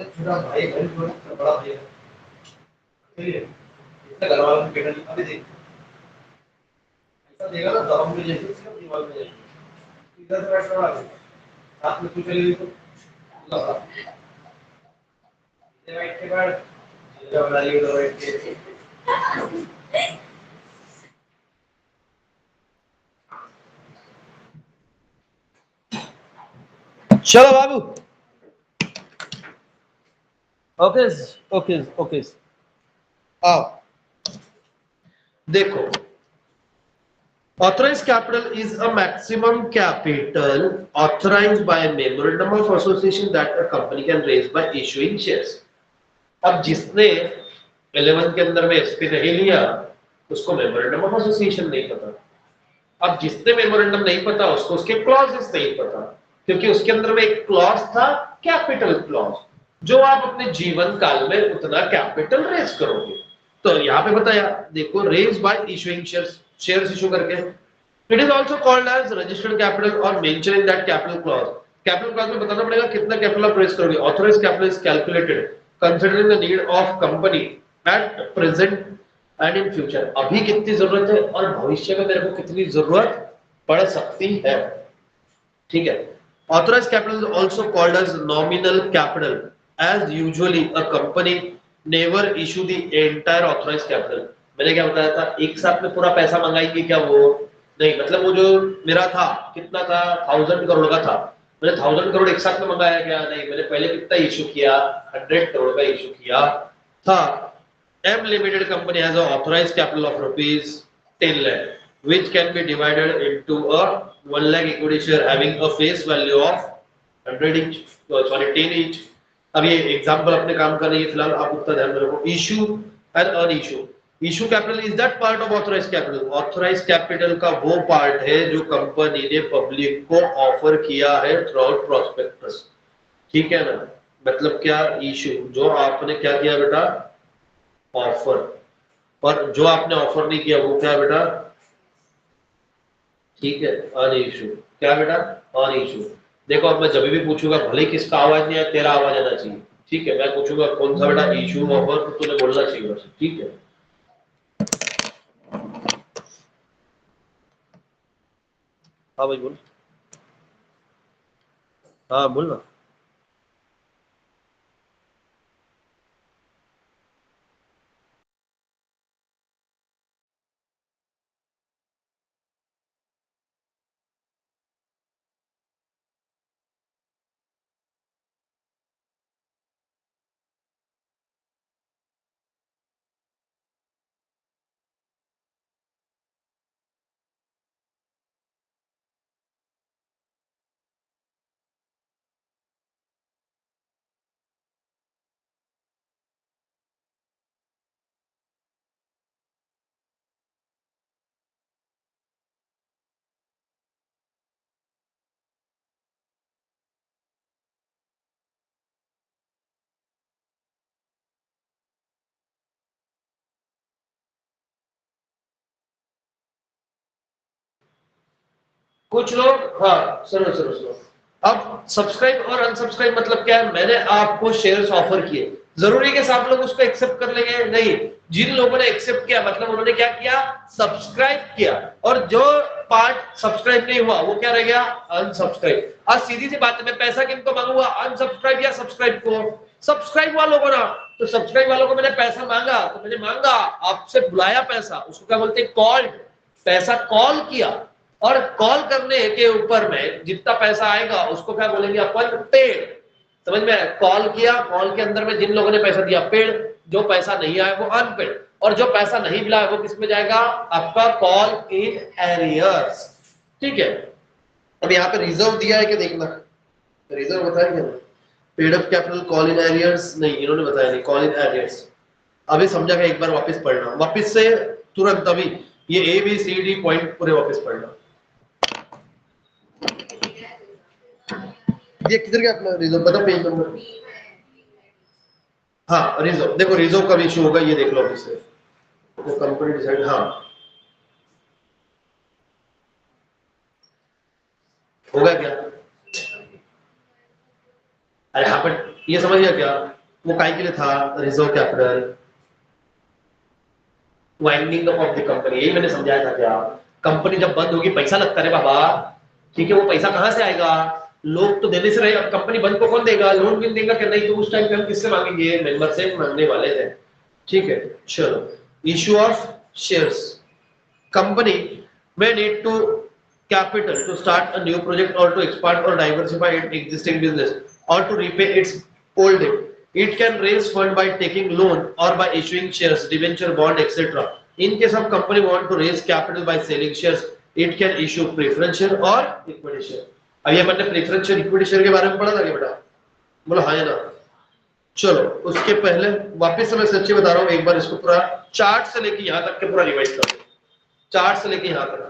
छोटा भाई बड़ा भाई है इतना घर वालों ने बेटा नहीं अभी देख ऐसा देगा ना दवा में जैसे सिर्फ दीवार में जाएगी इधर से बैठने वाला हाथ में तू चली गई तो लगा इधर बैठ के बैठ इधर बना रही उधर बैठ के चलो बाबू ओके ओके ओके आओ देखो authorized capital is a maximum capital authorized by a memorandum of association that a company can raise by issuing shares अब जिसने 11 के अंदर में एसपी नहीं लिया उसको मेमोरेंडम ऑफ एसोसिएशन नहीं पता अब जिसने मेमोरेंडम नहीं पता उसको उसके क्लॉजेस नहीं पता क्योंकि उसके अंदर में एक क्लॉज था कैपिटल क्लॉज जो आप अपने जीवन काल में उतना कैपिटल रेज करोगे तो यहाँ पे बताया देखो raise by issuing shares issue करके it is also called as registered capital और मेंशनिंग दैट कैपिटल क्लॉज में बताना पड़ेगा कितना कैपिटल आप रेज करोगे authorised capital is calculated considering the need of company at present and in future अभी कितनी जरूरत है और भविष्य में मेरे को कितनी जरूरत पड़ सकती है ठीक है authorized capital is also called as nominal capital as usually a company never issue the entire authorized capital मैंने क्या बताया था एक साथ में पूरा पैसा मंगाएंगे क्या वो नहीं मतलब वो जो मेरा था कितना था 1000 करोड़ का था मैंने 1000 करोड़ एक साथ में मंगाया क्या नहीं मैंने पहले कितना इशू किया 100 करोड़ का इशू किया था M Limited company has an authorized capital of rupees 10 lakh, which can be divided into a 1 lakh equity share having a face value of 100 each, sorry 10 each. अब ये एग्जांपल अपने काम कर रही है फिलहाल आप उसका ध्यान में रखो issue and unissue issue capital is that part of authorised capital authorised capital का वो पार्ट है जो कंपनी ने पब्लिक को ऑफर किया है थ्रू आउट प्रोस्पेक्टस ठीक है ना मतलब क्या इशू जो आपने क्या किया बेटा ऑफर और जो आपने ऑफर नहीं किया वो क्या बेटा ठीक है अन इशू क्या बेटा अन इशू देखो अब मैं जब भी पूछूंगा भले किसका आवाज नहीं आया तेरा आवाज आना चाहिए ठीक है मैं पूछूंगा कौन सा बेटा इशू ऑफर तो तूने बोलना चाहिए बस ठीक है हाँ भाई बोल हाँ बोल ना कुछ लोग, हाँ सुनो सुनो सुनो, अब सब्सक्राइब और अनसब्सक्राइब मतलब क्या है? मैंने आपको शेयर्स ऑफर किए, जरूरी है कि सब लोग उसको एक्सेप्ट कर लेंगे? नहीं। जिन लोगों ने एक्सेप्ट किया मतलब उन्होंने क्या किया? सब्सक्राइब किया। और जो पार्ट सब्सक्राइब नहीं हुआ वो क्या रह गया? अनसब्सक्राइब। आज सीधी सी बात है, मैं पैसा किनको मांगूंगा? अनसब्सक्राइब या सब्सक्राइब को? सब्सक्राइब वालों को ना। तो सब्सक्राइब वालों को मैंने पैसा मांगा, तो मैंने मांगा, आपसे बुलाया पैसा, उसको क्या बोलते हैं? कॉल्ड। पैसा कॉल किया। और कॉल करने के ऊपर में जितना पैसा आएगा उसको क्या बोलेंगे अपन? पेड। समझ में आया? कॉल किया, कॉल के अंदर में जिन लोगों ने पैसा दिया पेड, जो पैसा नहीं आया वो अनपेड, और जो पैसा नहीं मिला वो किस में जाएगा? आपका कॉल इन एरियर्स। ठीक है। अब यहाँ पे रिजर्व दिया है कि देखना, रिजर्व बताया क्या? Paid up capital call in arrears नहीं, इन्होंने बताया नहीं, कॉल इन एरियर्स। अभी समझा कि एक बार वापस पढ़ना, वापस से तुरंत अभी ये A B C D point पूरे वापस पढ़ना। ये किधर गया अपना रिजर्व? बता पेज नंबर। हाँ रिजर्व, देखो रिजर्व का इशू होगा, ये देख लो अभी से। तो कंपनी डिसाइड, हाँ होगा क्या? अरे हाँ पर ये समझ गया क्या? वो काय के लिए था reserve capital? Winding up of the company, यही मैंने समझाया था क्या? कंपनी जब बंद होगी पैसा लगता है बाबा। ठीक है, वो पैसा कहां से आएगा? लोग तो देने से रहे, अब कंपनी बंद को कौन देगा? लोन भी देगा कि नहीं? तो उस टाइम पे हम किससे मांगेंगे? मेंबर से मांगने वाले थे। ठीक है, चलो। Issue of shares. Company may need to capital to start a new project or to expand or diversify its existing business or to repay its old debt. It can raise fund by taking loan or by issuing shares, debenture, bond, etc. In case of company want to raise capital by selling shares, it can issue preference share or equity share. अब ये मैंने preference share, equity share के बारे में पढ़ा था क्या बेटा? बोलो हाँ या ना? चलो उसके पहले वापस से मैं सच्ची बता रहा हूँ, एक बार इसको पूरा चार्ट से लेके यहाँ तक के पूरा रिवाइज कर दो। चार्ट से लेके यहाँ तक।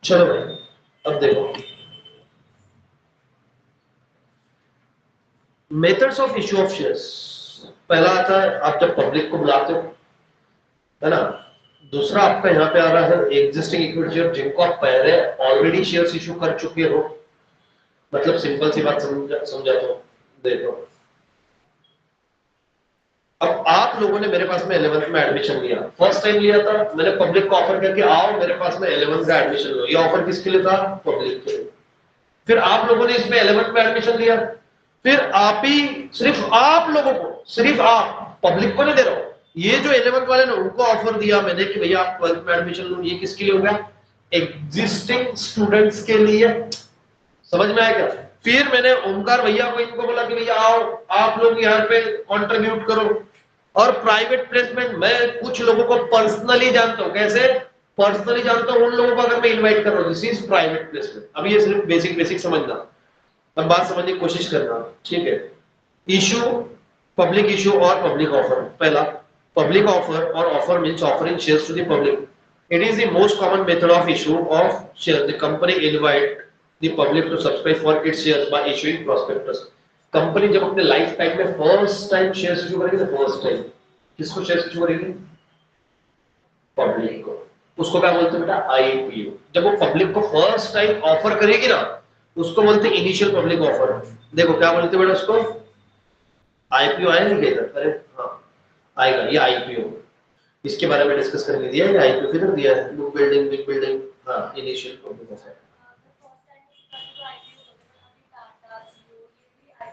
चलो भाई अब देखो methods of issue of shares. पहला आता है आप जब पब्लिक को बुलाते हो, है ना। दूसरा आपका यहाँ पे आ रहा है एग्जिस्टिंग इक्विटी शेयर, जिनको आप पहले ऑलरेडी शेयर्स इशू कर चुके हो। मतलब सिंपल सी बात समझा तो देखो, अब आप लोगों ने मेरे पास में 11th में एडमिशन लिया, फर्स्ट टाइम लिया था, मैंने पब्लिक को ऑफर करके आओ मेरे पास में 11th का एडमिशन लो। ये ऑफर किसके लिए था? पब्लिक के लिए। फिर आप लोगों ने इसमें 11th में एडमिशन लिया, फिर आप ही, सिर्फ आप लोगों को, सिर्फ आप, पब्लिक को नहीं दे रहा हूं, ये जो 11th वाले ने उनको ऑफर दिया मैंने कि भैया आप 12th में एडमिशन लो। ये किसके लिए हो गया? एग्जिस्टिंग स्टूडेंट्स के लिए। समझ में आया क्या? फिर मैंने ओमकार भैया को इनको बोला कि भैया आओ आप लोग यहाँ पे कंट्रीब्यूट करो। और प्राइवेट प्लेसमेंट मैं कुछ लोगों को पर्सनली जानता हूँ। कैसे पर्सनली जानता हूँ? उन लोगों को अगर मैं इनवाइट कर रहा हूँ, दिस इज प्राइवेट प्लेसमेंट। अभी ये सिर्फ बेसिक समझना, अब बात समझने की कोशिश करना, ठीक है। इशू, पब्लिक इशू और पब्लिक ऑफर। पहला पब्लिक ऑफर और offer means offering shares to the public. It is the most common method of issue of share. The company invite the public to subscribe for its shares by issuing prospectus. Company जब अपने life time में first time shares issue करेगी, तो first time किसको shares issue करेगी? Public को। उसको क्या बोलते हैं बेटा? आईपीओ। जब वो पब्लिक को फर्स्ट टाइम ऑफर करेगी ना, उसको बोलते हैं इनिशियल पब्लिक ऑफर। देखो क्या बोलते हैं बेटा उसको? आईपीओ आया नहीं कहता? अरे हाँ आएगा, ये आईपीओ। इसके बारे में डिस्कस करने दिया है, आईपीओ किधर दिया है? बुक बिल्डिंग, बिग बिल्डिंग, हाँ इनिशियल पब्लिक ऑफर।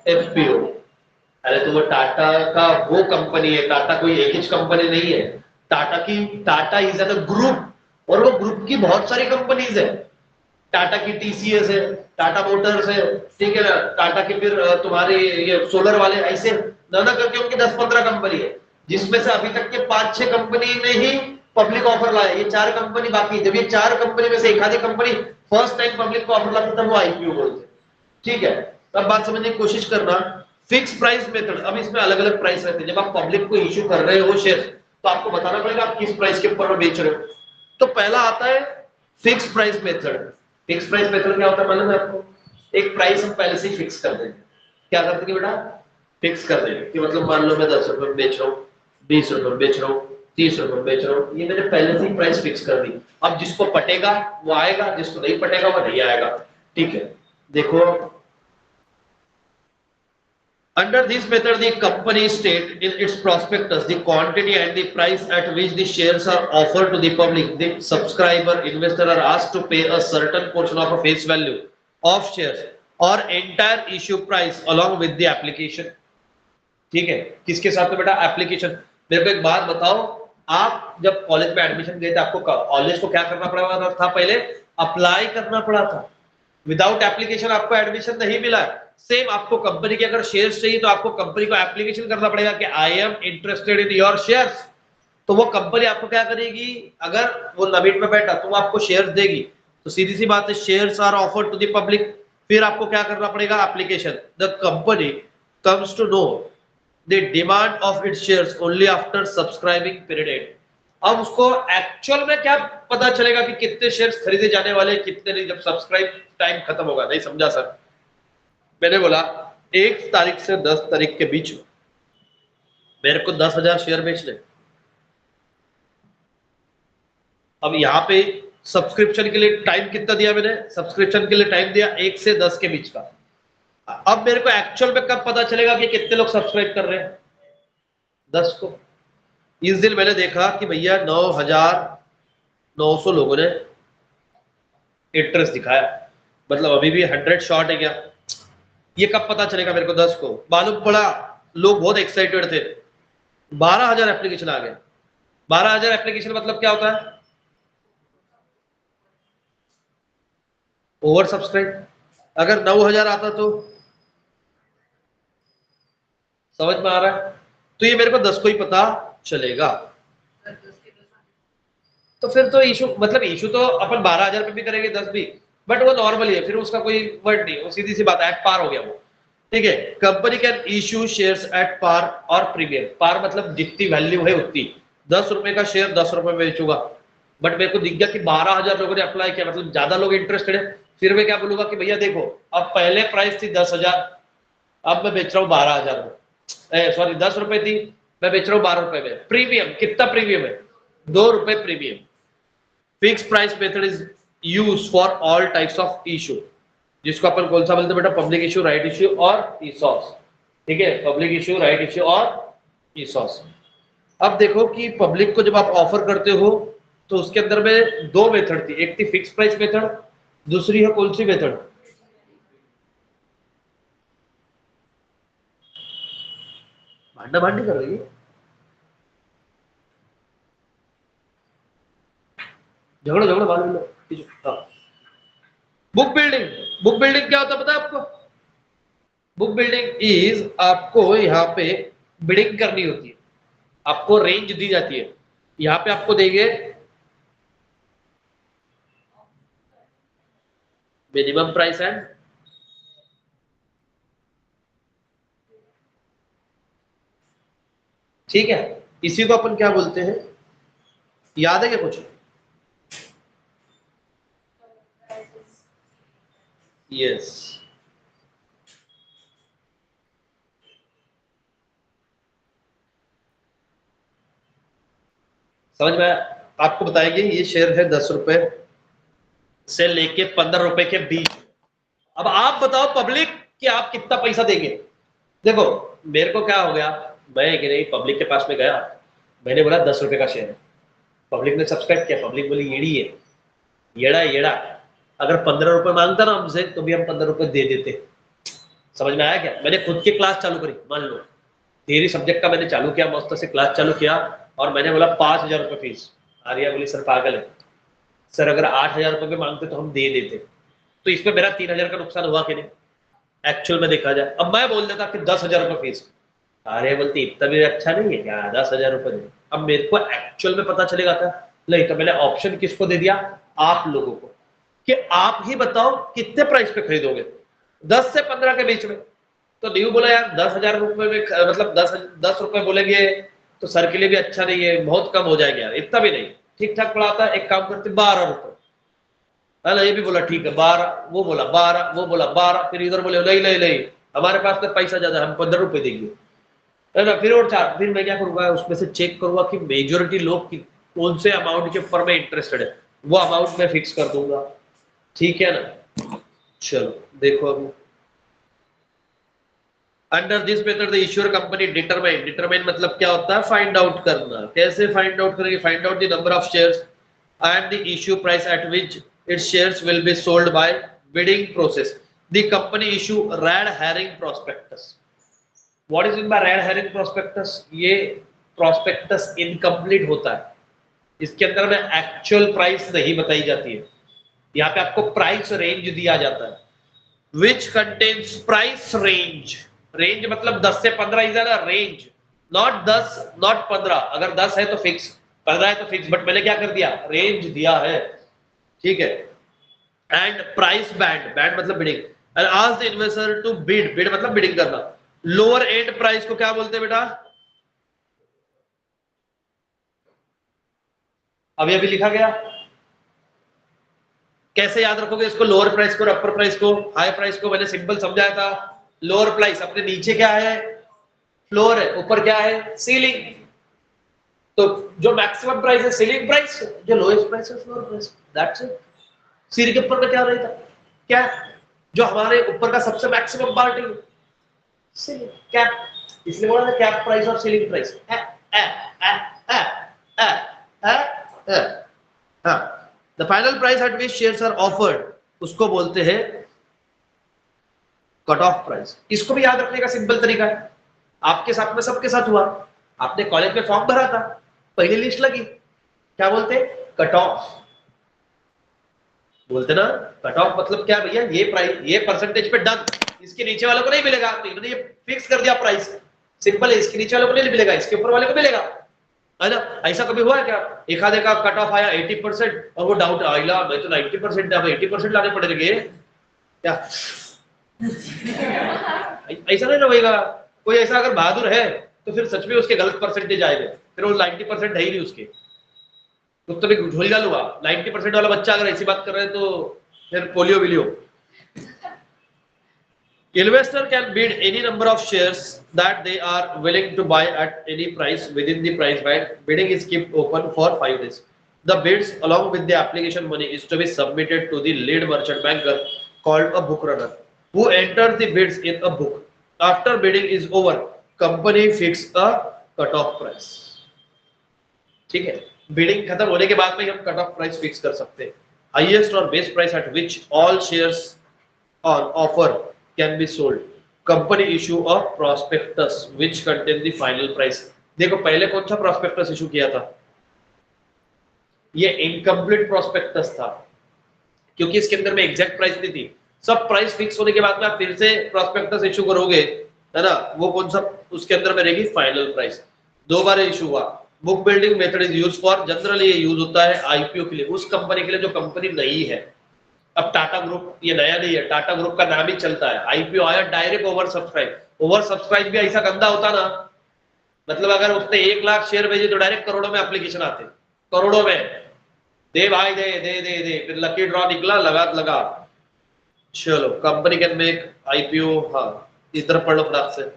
एफपीओ, अरे तो वो टाटा का वो कंपनी है, टाटा कोई एक ही कंपनी नहीं है। टाटा की, टाटा इज एन ग्रुप, और वो ग्रुप की बहुत सारी कंपनीज है। टाटा की टीसीएस है, टाटा मोटर्स है, ठीक है ना, टाटा के फिर तुम्हारे ये सोलर वाले, ऐसे नाना करके उनकी 10-15 कंपनी है, जिसमें से अभी तक के 5-6 कंपनी ने ही पब्लिक ऑफर लाया। ये 4 कंपनी बाकी है। जब ये 4 कंपनी में से एक आधी कंपनी फर्स्ट टाइम पब्लिक को ऑफर लाती, तब वो आईपीओ बोलते हैं, ठीक है। अब बात समझने की कोशिश करना। फिक्स प्राइस मेथड, अब इसमें अलग अलग प्राइस रहते हैं। जब आप पब्लिक को इश्यू कर रहे हो शेयर, तो आपको बताना पड़ेगा आप किस प्राइस के ऊपर बेच रहे हो। तो पहला आता है fix price method. Fix price method क्या होता है मालूम है आपको? एक प्राइस हम पहले से ही फिक्स कर देंगे। क्या कर देंगे बेटा? फिक्स कर देंगे कि मतलब मान लो मैं 10 रुपए में बेच रहा हूँ, 20 रुपए में बेच रहा हूँ, 30 रुपए में बेच रहा हूँ, ये मैंने पहले से ही प्राइस फिक्स कर दी। अब जिसको पटेगा वो आएगा, जिसको नहीं पटेगा वो नहीं आएगा, ठीक है। देखो under this method the company state in its prospectus the quantity and the price at which the shares are offered to the public. The subscriber investor are asked to pay a certain portion of a face value of shares or entire issue price along with the application. ठीक है, किसके साथ में बेटा? Application. मेरे को एक बात बताओ, आप जब कॉलेज में एडमिशन गए थे, आपको कॉलेज को क्या करना पड़ा था? पहले अप्लाई करना पड़ा था। विदाउट एप्लीकेशन आपको एडमिशन नहीं मिला। सेम आपको कंपनी के अगर शेयर्स चाहिए तो आपको कंपनी को एप्लीकेशन करना पड़ेगा कि I am interested in your shares. तो वो कंपनी आपको क्या करेगी? अगर वो नवीन में बैठा तो वो आपको शेयर्स देगी। तो सीधी सी बात है, shares are offered to the public. फिर आपको क्या करना पड़ेगा? Application. The company comes to know the demand of its shares only after subscribing period. अब उसको एक्चुअल में क्या पता चलेगा कि कितने शेयर्स खरीदे जाने वाले, कितने नहीं, जब सब्सक्राइब टाइम खत्म होगा। नहीं समझा सर? मैंने बोला 1 तारीख से 10 तारीख के बीच में मेरे को 10,000 शेयर बेचने। अब यहाँ पे सब्सक्रिप्शन के लिए टाइम कितना दिया मैंने? सब्सक्रिप्शन के लिए टाइम दिया 1 से 10 के बीच का। अब मेरे को एक्चुअल में कब पता चलेगा कि कितने लोग सब्सक्राइब कर रहे हैं? 10 को। इस दिन मैंने देखा कि भैया 9,900 लोगों ने इंटरेस्ट दिखाया, मतलब अभी भी 100 शॉर्ट है क्या? ये कब पता चलेगा मेरे को? 10 को। मालूम पड़ा लोग बहुत एक्साइटेड थे, 12,000 एप्लीकेशन आ गए। 12,000 एप्लीकेशन मतलब क्या होता है? Over subscribe. अगर 9,000 आता तो समझ में आ रहा है? तो ये मेरे को 10 को ही पता चलेगा। तो फिर तो इशू, मतलब इशू तो अपन 12,000 पे भी करेंगे, 10 भी, बट वो नॉर्मली है, फिर उसका कोई वर्ड नहीं, वो सीधी सी बात है, एट पार हो गया वो, ठीक है। Company can issue shares at par और प्रीमियम। पार मतलब जितनी वैल्यू है उतनी। 10 रुपए का शेयर 10 रुपए में बेचूंगा, बट मेरे को दिख गया कि 12,000 लोगों ने अप्लाई किया, मतलब ज्यादा लोग इंटरेस्टेड है, फिर मैं क्या बोलूंगा कि भैया देखो अब पहले प्राइस थी 10,000, अब मैं बेच रहा हूँ 12,000 में, सॉरी 10 रुपए थी, मैं बेच रहा हूँ 12 रुपए में। प्रीमियम कितना प्रीमियम है? 2 रुपए premium. Fix price method is use for all types of issue, जिसको अपन कौन सा बोलते हैं बेटा? पब्लिक इशू, राइट इशू और ईसॉस। ठीक है, पब्लिक इशू, राइट इशू और ईसॉस। अब देखो कि पब्लिक को जब आप ऑफर करते हो तो उसके अंदर में दो मेथड थी, एक थी फिक्स प्राइस मेथड, दूसरी है कौन सी मेथड? भांडा भांडी कर रही है, झगड़ो झगड़ो बाद में लो। हाँ। बुक बिल्डिंग, बुक बिल्डिंग क्या होता है पता है आपको? बुक बिल्डिंग इज आपको यहाँ पे बिडिंग करनी होती है, आपको रेंज दी जाती है, यहाँ पे आपको देंगे मिनिमम प्राइस एंड ठीक है, इसी को अपन क्या बोलते हैं, याद है क्या कुछ? यस। समझ में आया? आपको बताएंगे ये शेयर है 10 रुपए से लेके 15 रुपए के बीच। अब आप बताओ पब्लिक कि आप कितना पैसा देंगे। देखो मेरे को क्या हो गया, मैं कि नहीं पब्लिक के पास में गया, मैंने बोला 10 रुपए का शेयर है, पब्लिक ने सब्सक्राइब किया, पब्लिक बोली येड़ी है, येड़ा येड़ा। अगर 15 रुपए मांगता ना हमसे तो भी हम 15 रुपए दे देते। समझ में आया क्या? मैंने खुद की क्लास चालू करी, मान लो थियरी सब्जेक्ट का मैंने चालू किया, मस्त से क्लास चालू किया और मैंने बोला 5,000 रुपए फीस। आर्या बोली सर पागल है, सर अगर 8,000 रुपए पे मांगते तो हम दे देते। तो इसमें मेरा 3,000 का नुकसान हुआ कि नहीं? एक्चुअल में देखा जाए, अब मैं बोल देता कि 10,000 रुपए फीस, आर्या बोलती इतना भी अच्छा नहीं है क्या, 10,000 रुपए दे। अब मेरे को एक्चुअल में पता चलेगा था नहीं, तो मैंने ऑप्शन किसको दे दिया? आप लोगों को, कि आप ही बताओ कितने प्राइस पे खरीदोगे, 10 से 15 के बीच में। तो न्यू बोला यार 10,000 रुपए में, मतलब 10 रुपए बोलेंगे तो सर के लिए भी अच्छा नहीं है, बहुत कम हो जाएगा यार, इतना भी नहीं, ठीक ठाक पड़ा था। एक काम करते 12 रुपए, है ना? ये भी बोला ठीक है 12, वो बोला 12, वो बोला 12, फिर इधर बोले नहीं नहीं नहीं हमारे पास तो पैसा ज्यादा, हम 15 रुपए देंगे, है ना? फिर और 4, फिर मैं क्या करूंगा उसमें से चेक करूंगा कि मेजोरिटी लोग कौन से अमाउंट के ऊपर में इंटरेस्टेड है, वो अमाउंट मैं फिक्स कर दूंगा। ठीक है ना? चलो देखो अभी, under this method the issuer company determine, determine मतलब क्या होता है? फाइंड आउट करना। कैसे फाइंड आउट करेंगे? Find out the number of shares and the issue price at which its shares will be sold by bidding process. The company issue red herring prospectus. What is in by red herring prospectus? ये prospectus incomplete होता है, इसके अंदर में actual price नहीं बताई जाती है, यहाँ पे आपको प्राइस रेंज दिया जाता है, which contains price range. Range मतलब 10 से 15 इज ना रेंज, नॉट 10 नॉट 15। अगर 10 है तो फिक्स, 15 है तो फिक्स, बट मैंने क्या कर दिया? रेंज दिया है। ठीक है, एंड प्राइस बैंड, बैंड मतलब bidding, and ask the investor to bid, bid मतलब बिडिंग करना। लोअर एंड प्राइस को क्या बोलते हैं बेटा? अभी अभी लिखा गया, कैसे याद रखोगे इसको? लोअर प्राइस को, अपर प्राइस को, हाई प्राइस को मैंने सिंपल समझाया था। लोअर प्राइस अपने नीचे क्या है? फ्लोर है, ऊपर क्या है? सीलिंग। तो जो मैक्सिमम प्राइस है सीलिंग प्राइस, जो लोएस्ट प्राइस है floor price, that's it. Ceiling के ऊपर में क्या रहता? क्या? जो हमारे ऊपर का सबसे मैक्सिमम पार्ट है सीलिंग, कैप, इसलिए बोला था कैप प्राइस और ceiling price. The final price at which shares are offered, उसको बोलते हैं कट ऑफ प्राइस। इसको भी याद रखने का सिंपल तरीका है, आपके साथ में सबके साथ हुआ, आपने कॉलेज में फॉर्म भरा था, पहली लिस्ट लगी, क्या बोलते? कट ऑफ बोलते ना। कट ऑफ मतलब क्या भैया? ये प्राइस, ये परसेंटेज पे डन, इसके नीचे वालों को नहीं मिलेगा, तो इन्होंने ये फिक्स कर दिया प्राइस, सिंपल है, इसके नीचे वालों को नहीं मिलेगा, इसके ऊपर वाले को मिलेगा, है ना? ऐसा कभी हुआ है क्या? एक आधे का कट ऑफ आया 80% और वो डाउट आइला मैं तो 90% है, 80% लाने पड़ेंगे क्या? ऐसा नहीं ना होगा। कोई ऐसा अगर बहादुर है तो फिर सच में उसके गलत परसेंटेज आएंगे, फिर वो 90% है ही नहीं उसके। कुछ तो भी झोल जाल हुआ। 90% वाला बच्चा अगर ऐसी बात कर रहे हैं तो फिर polio विलियो। Investor can bid any number of shares that they are willing to buy at any price within the price band. Bidding is kept open for 5 days. The bids along with the application money is to be submitted to the lead merchant banker called a book runner, who enters the bids in a book. After bidding is over, company fix a cut-off price. ठीक है, bidding खत्म होने के बाद में हम cut off price fix कर सकते हैं। हाईएस्ट और best price at which all shares on offer can be sold. Company issue a prospectus which contain the final price. देखो पहले कौन सा prospectus issue किया था? ये incomplete prospectus था, क्योंकि इसके अंदर में एग्जैक्ट प्राइस नहीं थी। सब प्राइस फिक्स होने के बाद में आप फिर से prospectus इशू करोगे, है ना? वो कौन सा उसके अंदर में रहेगी फाइनल प्राइस। 2 बार इशू हुआ। Book building method is use for, generally ये यूज होता है आईपीओ के लिए, उस कंपनी के लिए जो कंपनी नहीं है। अब टाटा ग्रुप ये नया नहीं है, टाटा ग्रुप का नाम ही चलता है। आईपीओ आया direct over subscribe. Over subscribe भी ऐसा गंदा होता ना, मतलब अगर उसने 1 लाख शेयर भेजे तो डायरेक्ट करोड़ों में एप्लीकेशन आते, करोड़ों में। दे भाई दे दे दे दे, फिर लकी ड्रॉ निकला, लगा। चलो, कंपनी कैन मेक आईपीओ। हाँ, इधर पढ़ लो फटाक से।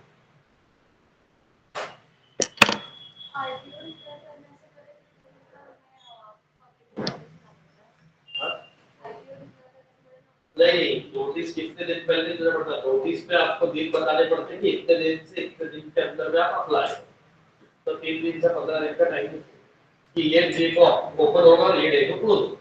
नहीं, नोटिस कितने दिन पहले देना पड़ता है? नोटिस पे आपको दिन बताने पड़ते हैं कि इतने दिन से इतने दिन के अंदर में आप अप्लाई, तो 3 दिन से 15 दिन का टाइम कि ये डे को ओपन होगा और ये डे को क्लोज होगा।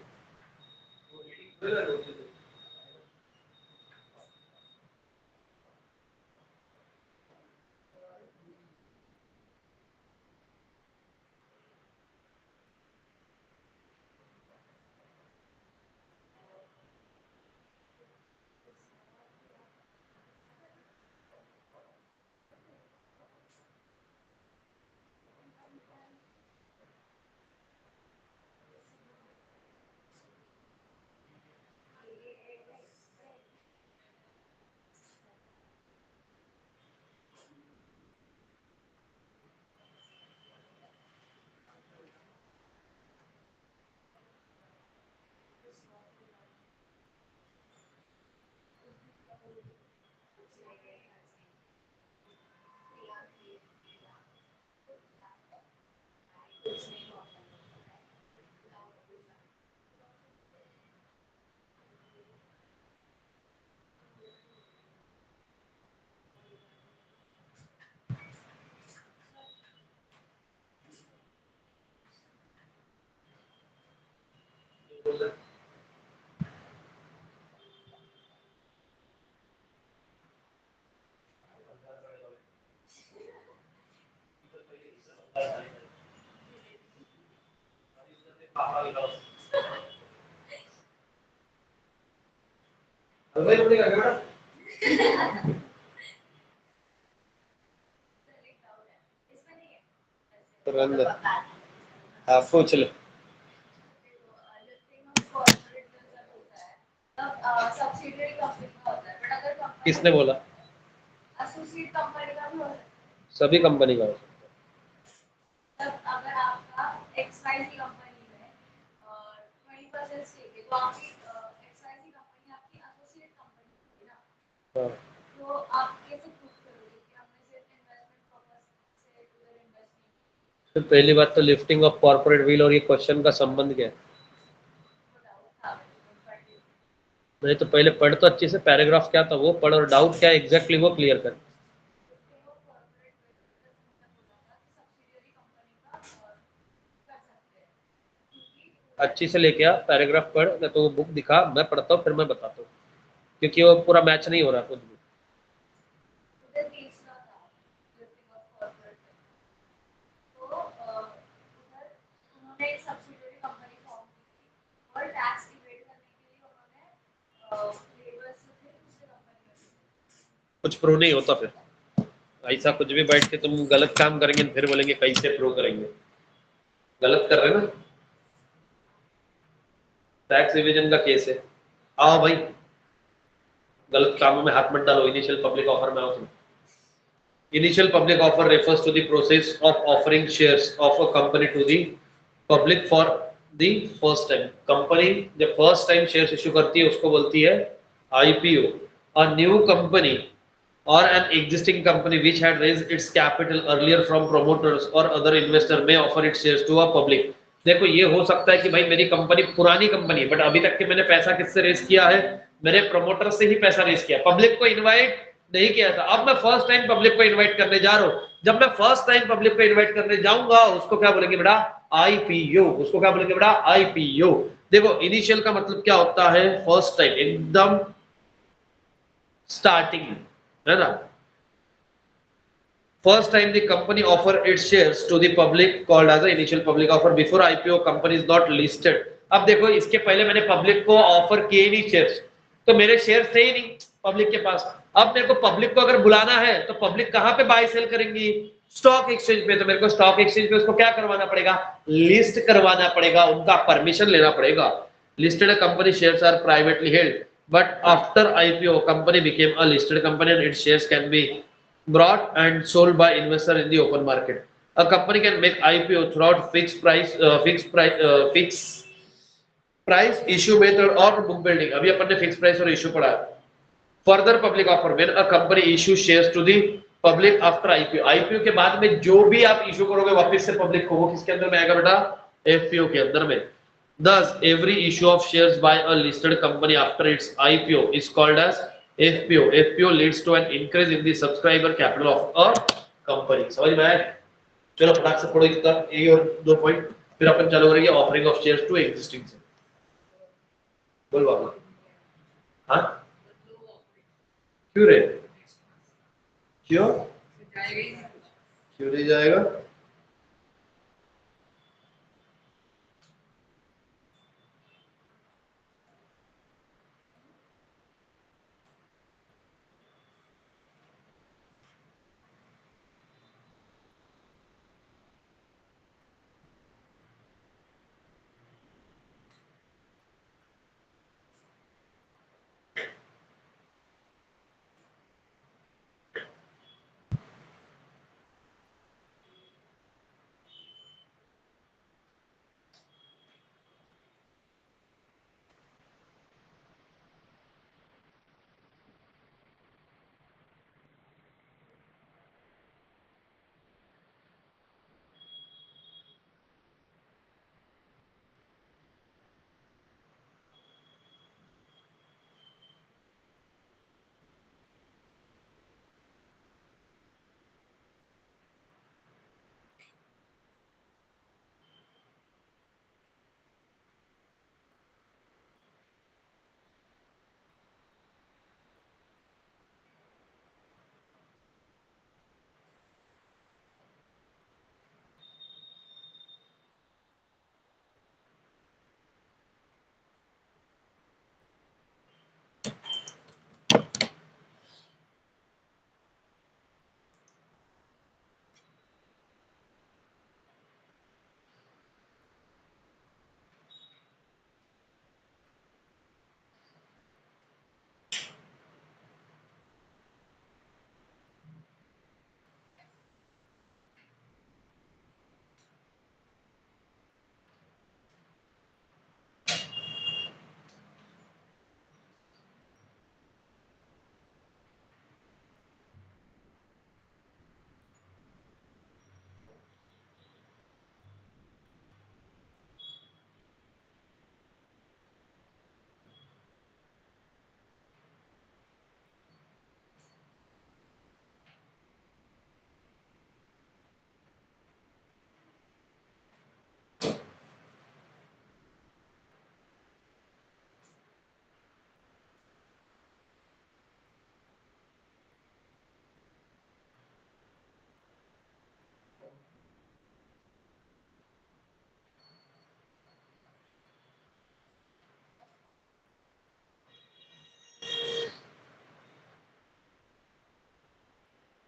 पूछ ले। किसने बोला? एसोसिएट कंपनी का भी हो सकता है, सभी कंपनी का हो सकता है। तब अगर आपका एक्सवाईजी कंपनी में 20% स्टेक है तो आपकी एक्सवाईजी कंपनी आपकी एसोसिएट कंपनी होगी ना। हाँ। तो आप कैसे प्रूव करोगे कि हमने सिर्फ इन्वेस्टमेंट पर्पस से उधर इन्वेस्ट नहीं? तो पहली बात तो लिफ्टिंग ऑफ कॉर्पोरेट व्हील और ये क्वेश्चन का संबंध क्या है? नहीं तो पहले पढ़ तो अच्छे से, पैराग्राफ क्या था वो पढ़ और डाउट क्या एग्जैक्टली वो क्लियर कर। अच्छी से लेके आ, पैराग्राफ पढ़, मैं तो वो बुक दिखा, मैं पढ़ता हूँ फिर मैं बताता हूँ, क्योंकि वो पूरा मैच नहीं हो रहा कुछ भी। कुछ प्रूव नहीं होता फिर ऐसा, कुछ भी बैठ के तुम गलत काम करेंगे फिर बोलेंगे कैसे प्रूव करेंगे, गलत कर रहे हैं ना। टैक्स रिवीजन का केस है, आओ भाई गलत कामों में हाथ मत डालो। इनिशियल पब्लिक ऑफर में आओ तुम। Initial public offer refers to the process of offering shares of a company to the public for the first time. Company जब फर्स्ट टाइम शेयर्स इश्यू करती है उसको बोलती है IPO. A new company or an existing company which had raised its capital earlier from promoters or other investor may offer its shares to a public। देखो ये हो सकता है कि भाई मेरी कंपनी पुरानी कंपनी है बट अभी तक के मैंने पैसा किससे रेस किया है, मेरे प्रमोटर से ही पैसा रेस किया, पब्लिक को इनवाइट नहीं किया था। अब मैं फर्स्ट टाइम पब्लिक को इनवाइट करने जा रहा हूं, जब मैं फर्स्ट टाइम पब्लिक को इनवाइट करने जाऊंगा उसको क्या बोलेंगे बेटा, आईपीओ। उसको क्या बोलेंगे बेटा, आईपीओ। देखो इनिशियल का मतलब क्या होता है, फर्स्ट टाइम, एकदम स्टार्टिंग, है ना। First time the company offer its shares to the public called as the initial public offer before IPO company is not listed। अब देखो इसके पहले मैंने पब्लिक को ऑफर किए नहीं शेयर्स, तो मेरे शेयर्स थे ही नहीं पब्लिक के पास। अब मेरे को पब्लिक को अगर बुलाना है तो पब्लिक कहां पे बाय सेल करेंगी, स्टॉक एक्सचेंज पे। तो मेरे को स्टॉक एक्सचेंज पे उसको क्या करवाना पड़ेगा, लिस्ट करवाना पड़ेगा, उनका परमिशन लेना पड़ेगा। Listed company shares are privately held but after IPO company became a listed company and its shares can be bought and sold by investor in the open market। A company can make IPO throughout fixed price issue method or book building। अभी अपन ने fixed price और issue पढ़ा है। Further public offer when a company issue shares to the public after IPO। IPO के बाद में जो भी आप issue करोगे वापस से public को, वो किसके अंदर में आएगा बेटा, FPO के अंदर में। Thus, every issue of shares by a listed company after its IPO is called as FPO। FPO leads to an increase in the subscriber capital of a company। समझ में आया? चलो फटाक से पढ़ो इसका एक और दो पॉइंट, फिर अपन चालू करेंगे offering of shares to existing से। बोल बाबा। हाँ क्यों रे, क्यों क्यों नहीं जाएगा?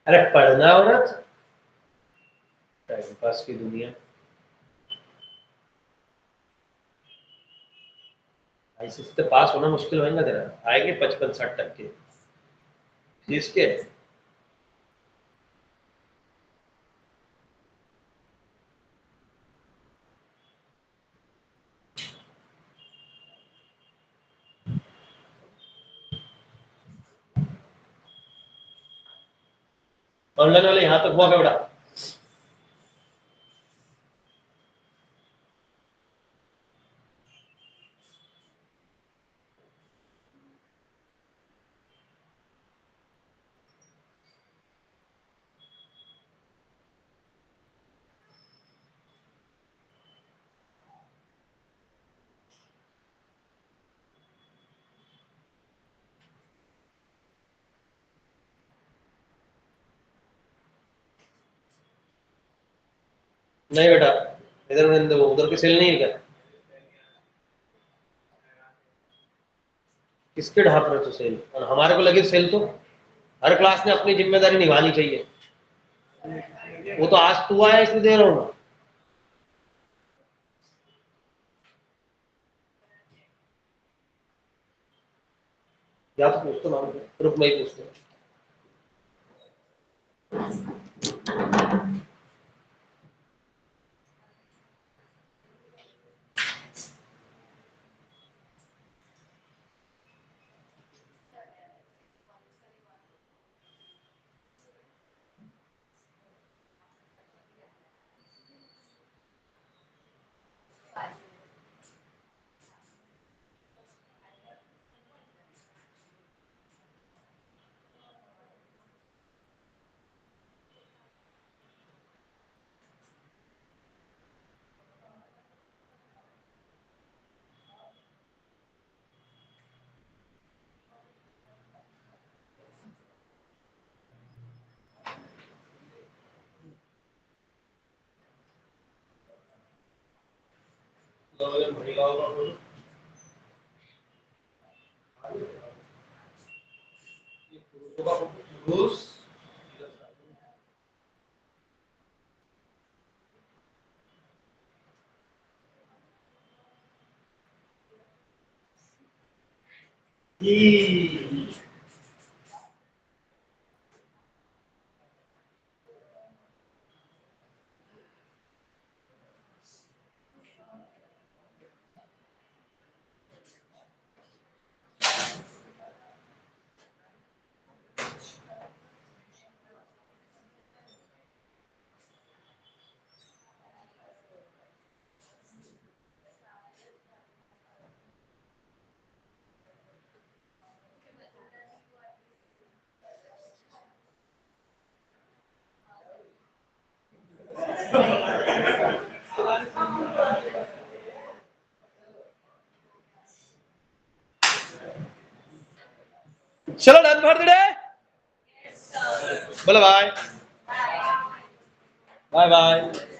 अरे पढ़ना हो ना, टाइम पास की दुनिया। ऐसे तो पास होना मुश्किल होगा तेरा, आएंगे 55-60 टक्के किसके। ऑनलाइन वाले यहाँ तक हुआ क्या बेटा? नहीं बेटा, इधर उधर की सेल नहीं है क्या? किसके ढाप रहे हो सेल? और हमारे को लगे सेल तो हर क्लास ने अपनी जिम्मेदारी निभानी चाहिए। वो तो आज तू आया इसलिए दे रहा हूँ ना। या तो पूछ तो नाम ग्रुप में ही पूछते हैं। चलो डन फॉर द डे। बोलो बाय बाय बाय।